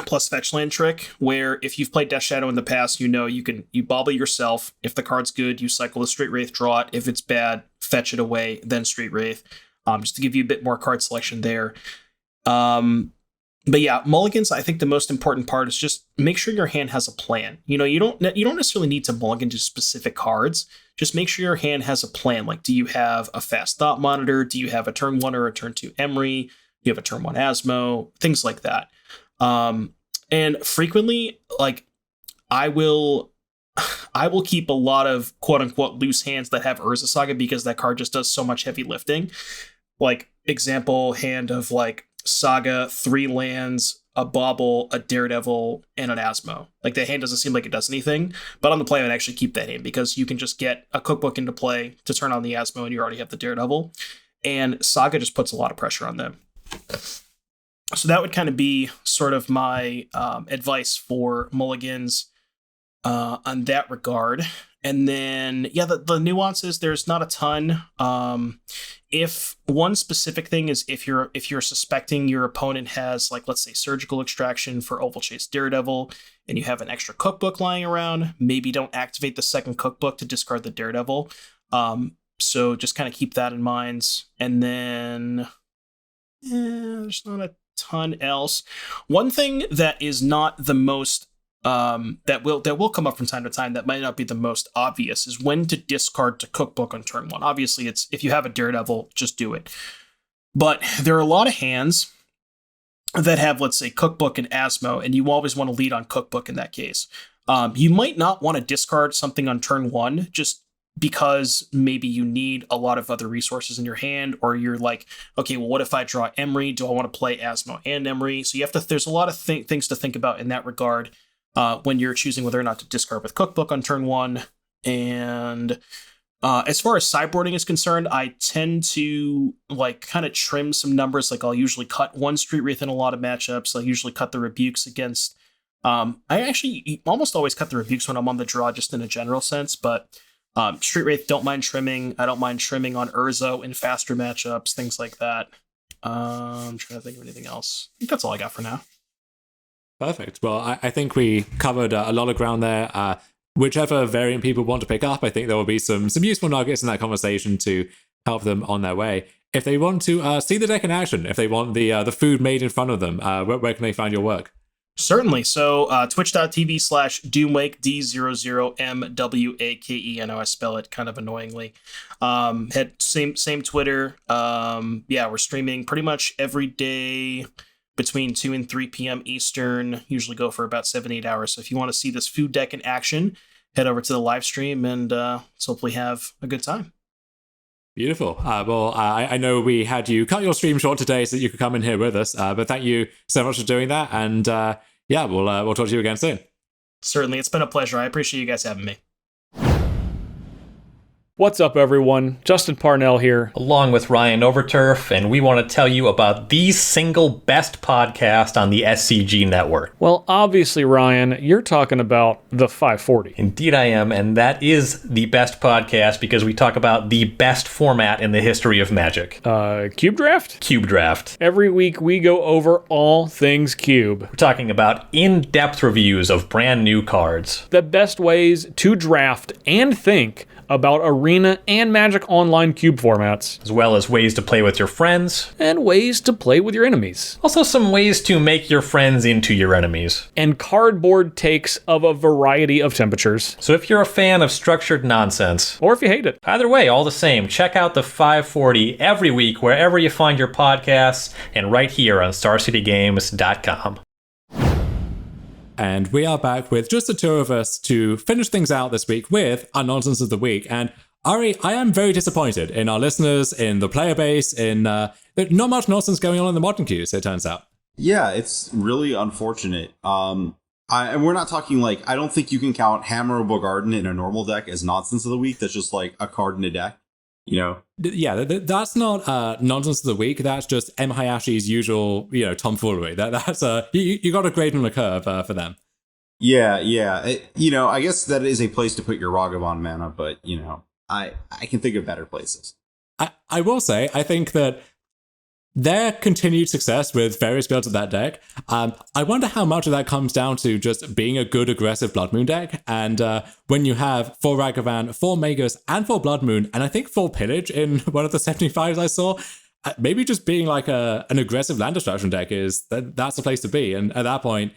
plus fetch land trick, where if you've played Death Shadow in the past, you bauble yourself. If the card's good, you cycle the Street Wraith, draw it. If it's bad, fetch it away, then Street Wraith, just to give you a bit more card selection there. But yeah, mulligans, I think the most important part is just make sure your hand has a plan. You don't necessarily need to mulligan to specific cards. Just make sure your hand has a plan. Like, do you have a fast Thought Monitor? Do you have a turn 1 or a turn 2 Emery? Do you have a turn 1 Asmo? Things like that. And frequently, like, I will keep a lot of quote unquote loose hands that have Urza Saga, because that card just does so much heavy lifting. Like, example hand of like Saga, 3 lands, a Bauble, a Daredevil, and an Asmo. Like, the hand doesn't seem like it does anything, but on the play I would actually keep that hand, because you can just get a Cookbook into play to turn on the Asmo and you already have the Daredevil, and Saga just puts a lot of pressure on them. So that would kind of be sort of my advice for mulligans on that regard. And then, yeah, the nuances, there's not a ton. If one specific thing is if you're suspecting your opponent has, like, let's say Surgical Extraction for Oval Chase Daredevil, and you have an extra Cookbook lying around, maybe don't activate the second Cookbook to discard the Daredevil. So just kind of keep that in mind. And then there's not a ton else. One thing that is not the most that will come up from time to time that might not be the most obvious is when to discard to Cookbook on turn 1. Obviously, it's if you have a Daredevil, just do it. But there are a lot of hands that have, let's say, Cookbook and Asmo, and you always want to lead on Cookbook in that case. You might not want to discard something on turn 1, just because maybe you need a lot of other resources in your hand, or you're like, okay, well, what if I draw Emery? Do I want to play Asmo and Emery? So you have to, there's a lot of things to think about in that regard when you're choosing whether or not to discard with Cookbook on turn 1. And as far as sideboarding is concerned, I tend to like kind of trim some numbers. Like I'll usually cut 1 Street Wraith in a lot of matchups. I'll usually cut the Rebukes against. I actually almost always cut the Rebukes when I'm on the draw, just in a general sense. But Street Wraith, don't mind trimming. I don't mind trimming on Urzo in faster matchups, things like that. I'm trying to think of anything else. I think that's all I got for now. Perfect. Well, I think we covered a lot of ground there. Whichever variant people want to pick up, I think there will be some useful nuggets in that conversation to help them on their way. If they want to see the deck in action, if they want the food made in front of them, where can they find your work? Certainly. So twitch.tv/Doomwake, D00MWAKE. I know I spell it kind of annoyingly. Same Twitter. Yeah, we're streaming pretty much every day between 2 and 3 p.m. Eastern, usually go for about 7-8 hours. So if you want to see this food deck in action, head over to the live stream and let's hopefully have a good time. Beautiful. I know we had you cut your stream short today so that you could come in here with us, but thank you so much for doing that. And yeah, we'll talk to you again soon. Certainly. It's been a pleasure. I appreciate you guys having me. What's up, everyone? Justin Parnell here, along with Ryan Overturf, and we want to tell you about the single best podcast on the SCG network. Well, obviously, Ryan, you're talking about the 540. Indeed I am, and that is the best podcast because we talk about the best format in the history of Magic. Cube Draft? Cube Draft. Every week we go over all things Cube. We're talking about in-depth reviews of brand new cards. The best ways to draft and think about Arena and Magic Online Cube formats, as well as ways to play with your friends, and ways to play with your enemies. Also some ways to make your friends into your enemies. And cardboard takes of a variety of temperatures. So if you're a fan of structured nonsense, or if you hate it, either way, all the same, check out the 540 every week wherever you find your podcasts, and right here on StarCityGames.com. And we are back with just the two of us to finish things out this week with our Nonsense of the Week. And Ari, I am very disappointed in our listeners, in the player base, in not much nonsense going on in the modern queues, it turns out. Yeah, it's really unfortunate. And we're not talking like, I don't think you can count Hammer of Bogarden in a normal deck as Nonsense of the Week. That's just like a card in a deck. You know, yeah, that's not Nonsense of the Week. That's just M. Hayashi's usual, tomfoolery. That's you got to grade on the curve for them. Yeah. I guess that is a place to put your Ragavan mana, but I can think of better places. I will say, I think that their continued success with various builds of that deck, I wonder how much of that comes down to just being a good aggressive Blood Moon deck. And when you have 4 Ragavan, 4 Magus, and 4 Blood Moon, and I think 4 Pillage in one of the 75s I saw, maybe just being like an aggressive land destruction deck that's the place to be. And at that point,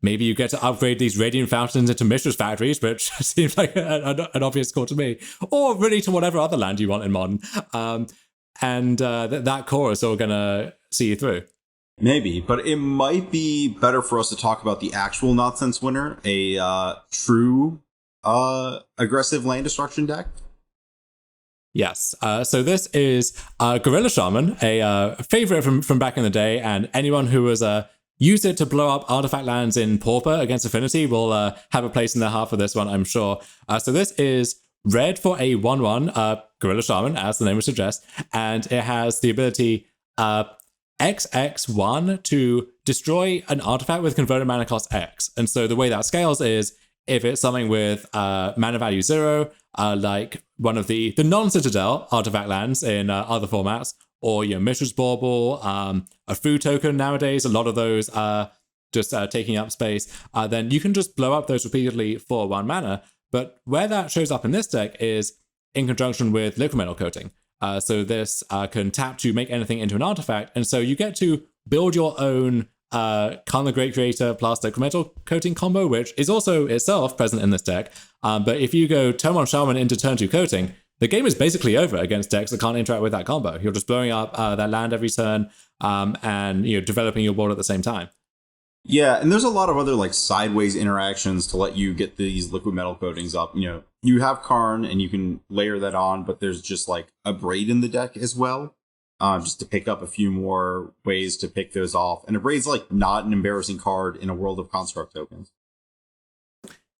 maybe you get to upgrade these Radiant Fountains into Mistress Factories, which seems like an obvious call to me. Or really to whatever other land you want in Modern. And that core is all going to see you through. Maybe, but it might be better for us to talk about the actual nonsense winner, a true aggressive land destruction deck. Yes, so this is Gorilla Shaman, a favorite from back in the day, and anyone who has used it to blow up artifact lands in Pauper against Affinity will have a place in their heart for this one, I'm sure. So this is red for a 1/1 Gorilla Shaman, as the name would suggest, and it has the ability XX1 to destroy an artifact with converted mana cost X. And so the way that scales is if it's something with mana value 0, like one of the non-Citadel artifact lands in other formats, or Mishra's Bauble, a food token nowadays, a lot of those are just taking up space, then you can just blow up those repeatedly for 1 mana. But where that shows up in this deck is in conjunction with Liquid Metal Coating. So this can tap to make anything into an artifact, and so you get to build your own Khan the Great Creator plus Liquid Metal Coating combo, which is also itself present in this deck. But if you go turn 1 Shaman into turn 2 Coating, the game is basically over against decks that can't interact with that combo. You're just blowing up that land every turn and developing your board at the same time. Yeah, and there's a lot of other like sideways interactions to let you get these liquid metal coatings up. You have Karn and you can layer that on, but there's just like a Braid in the deck as well, just to pick up a few more ways to pick those off. And a Braid's like not an embarrassing card in a world of construct tokens.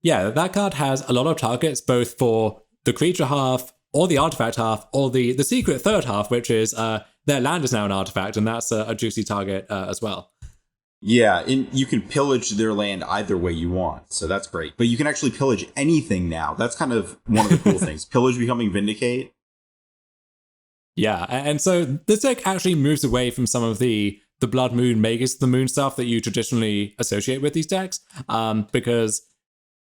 Yeah, that card has a lot of targets, both for the creature half, or the artifact half, or the secret third half, which is their land is now an artifact, and that's a juicy target as well. Yeah, and you can pillage their land either way you want, so that's great. But you can actually pillage anything now. That's kind of one of the cool things. Pillage becoming Vindicate. Yeah, and so this deck actually moves away from some of the Blood Moon, Magus of the Moon stuff that you traditionally associate with these decks, because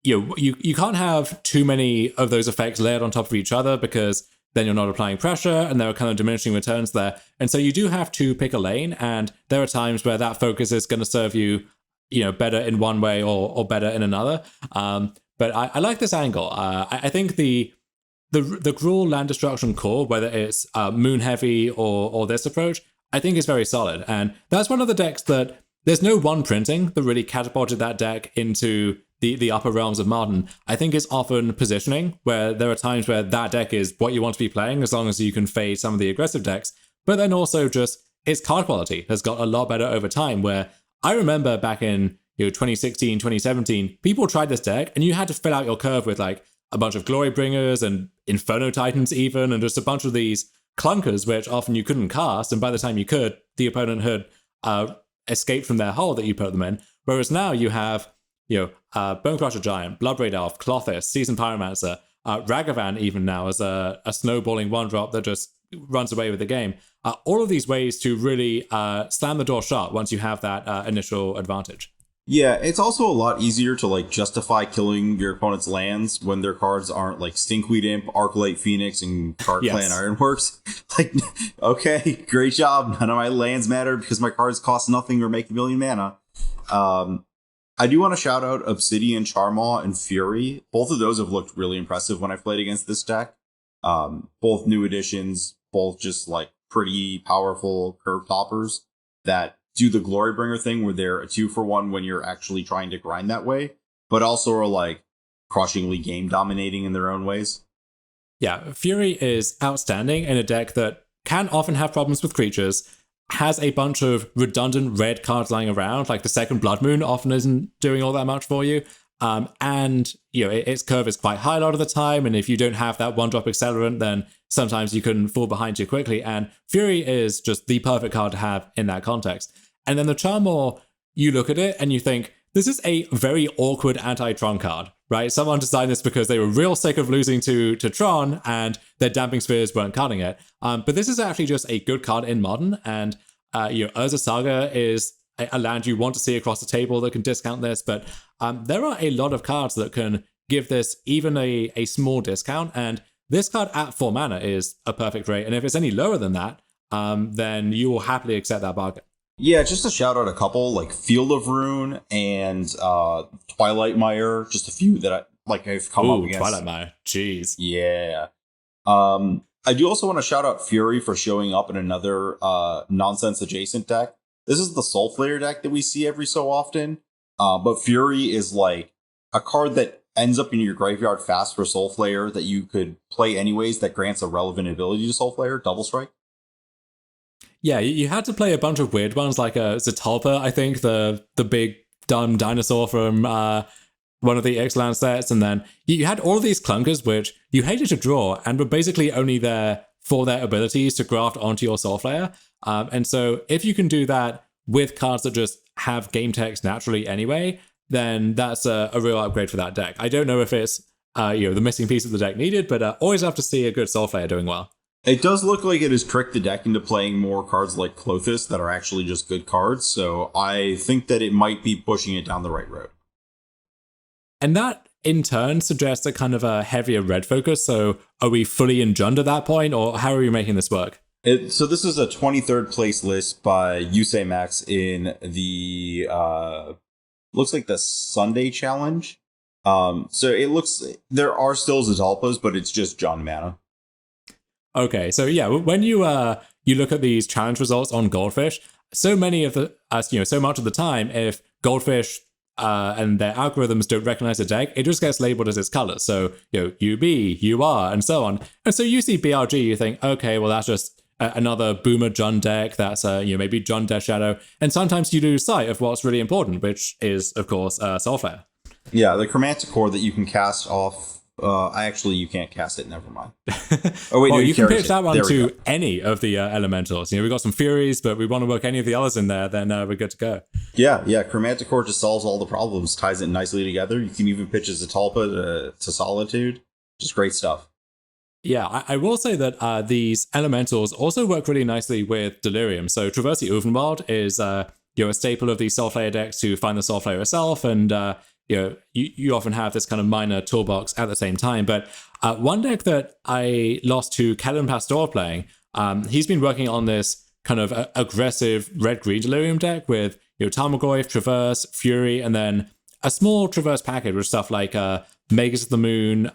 you can't have too many of those effects layered on top of each other, because then you're not applying pressure and there are kind of diminishing returns there. And so you do have to pick a lane, and there are times where that focus is going to serve you, better in one way or better in another. But I like this angle. I think the Gruul land destruction core, whether it's moon heavy or this approach, I think is very solid. And that's one of the decks that there's no one printing that really catapulted that deck into the upper realms of Modern. I think it's often positioning, where there are times where that deck is what you want to be playing, as long as you can fade some of the aggressive decks. But then also just its card quality has got a lot better over time, where I remember back in 2016, 2017, people tried this deck and you had to fill out your curve with like a bunch of Glory Bringers and Inferno Titans even, and just a bunch of these clunkers, which often you couldn't cast. And by the time you could, the opponent had escaped from their hole that you put them in. Whereas now you have Bonecrusher Giant, Bloodbraid Elf, Klothys, Seasoned Pyromancer, Ragavan even now as a snowballing 1-drop that just runs away with the game. All of these ways to really slam the door shut once you have that initial advantage. Yeah, it's also a lot easier to like justify killing your opponent's lands when their cards aren't like Stinkweed Imp, Arclight Phoenix, and Card Clan Ironworks. Like, okay, great job. None of my lands matter because my cards cost nothing or make a million mana. I do want to shout out Obsidian, Charmaw, and Fury. Both of those have looked really impressive when I've played against this deck. Both new additions, both just like pretty powerful curve toppers that do the Glorybringer thing where they're a 2-for-1 when you're actually trying to grind that way, but also are like crushingly game dominating in their own ways. Yeah, Fury is outstanding in a deck that can often have problems with creatures, has a bunch of redundant red cards lying around, like the second Blood Moon often isn't doing all that much for you. And its curve is quite high a lot of the time, and if you don't have that 1-drop accelerant, then sometimes you can fall behind too quickly, and Fury is just the perfect card to have in that context. And then the Charmaw, you look at it and you think, this is a very awkward anti-Tron card, right? Someone designed this because they were real sick of losing to Tron and their Damping Spheres weren't cutting it. But this is actually just a good card in Modern, and Urza Saga is a land you want to see across the table that can discount this, but there are a lot of cards that can give this even a small discount, and this card at 4 mana is a perfect rate, and if it's any lower than that, then you will happily accept that bargain. Yeah, just to shout out a couple, like Field of Ruin and Twilight Mire, just a few that I've come up against. Twilight Mire, jeez. Yeah. I do also want to shout out Fury for showing up in another nonsense adjacent deck. This is the Soulflayer deck that we see every so often, but Fury is like a card that ends up in your graveyard fast for Soulflayer that you could play anyways that grants a relevant ability to Soulflayer, Double Strike. Yeah, you had to play a bunch of weird ones, like Zatalpa, I think, the big dumb dinosaur from one of the Ixalan sets, and then you had all of these clunkers which you hated to draw and were basically only there for their abilities to graft onto your Soulflayer. And so if you can do that with cards that just have game text naturally anyway, then that's a real upgrade for that deck. I don't know if it's the missing piece of the deck needed, but always love to see a good Soulflayer doing well. It does look like it has tricked the deck into playing more cards like Klothys that are actually just good cards, so I think that it might be pushing it down the right road. And that, in turn, suggests a kind of a heavier red focus, so are we fully in Jund at that point, or how are we making this work? So this is a 23rd place list by Yusei Max in the, looks like the Sunday Challenge. So it looks, there are still Zatalpas, but it's just Jund mana. Okay, so yeah, when you look at these challenge results on Goldfish, so many of the, so much of the time, if Goldfish and their algorithms don't recognize a deck, it just gets labeled as its colors. So, UB, UR, and so on. And so you see BRG, you think, okay, well, that's just another Boomer Jund deck. That's, maybe Jund Death Shadow. And sometimes you lose sight of what's really important, which is, of course, Soulflare. Yeah, the Chromantic Core that you can cast off. You can't cast it. Never mind. Oh wait, well, no, you can pitch it. that one to any of the elementals. We've got some Furies, but we want to work any of the others in there, then we're good to go. Yeah. Chromantic Core just solves all the problems, ties it nicely together. You can even pitch as a Talpa to Solitude. Just great stuff. Yeah, I will say that these elementals also work really nicely with Delirium. So Traversy Ulvenwald is a staple of these Soulflare decks to find the Soulflare itself, and you often have this kind of minor toolbox at the same time. But one deck that I lost to Kellen Pastor playing, he's been working on this kind of aggressive red-green Delirium deck with Tarmogoyf, Traverse, Fury, and then a small Traverse package with stuff like Magus of the Moon,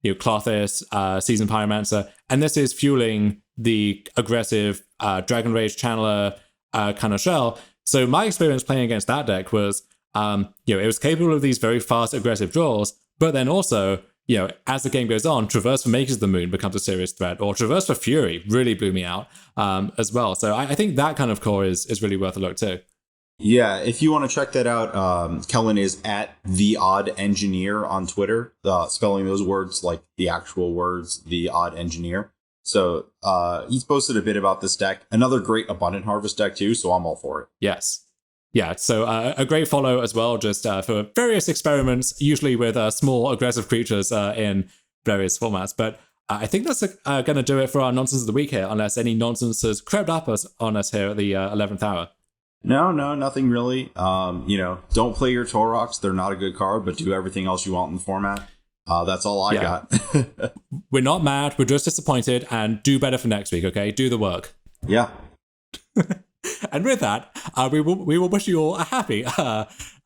Clothis, Seasoned Pyromancer, and this is fueling the aggressive Dragon Rage Channeler kind of shell. So my experience playing against that deck was, it was capable of these very fast, aggressive draws, but then also, as the game goes on, Traverse for Makers of the Moon becomes a serious threat, or Traverse for Fury really blew me out as well. So I think that kind of core is really worth a look too. Yeah, if you want to check that out, Kellen is at The Odd Engineer on Twitter, spelling those words like the actual words, The Odd Engineer. So he's posted a bit about this deck. Another great Abundant Harvest deck too, so I'm all for it. Yes. Yeah, so a great follow as well, just for various experiments, usually with small aggressive creatures in various formats. But I think that's going to do it for our Nonsense of the Week here, unless any nonsense has crept up on us here at the 11th hour. No, nothing really. Don't play your Toroks. They're not a good card, but do everything else you want in the format. That's all I got. We're not mad. We're just disappointed, and do better for next week, okay? Do the work. Yeah. And with that, we will wish you all a happy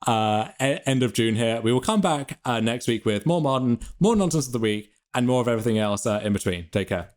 end of June here. We will come back next week with more Modern, more Nonsense of the Week, and more of everything else in between. Take care.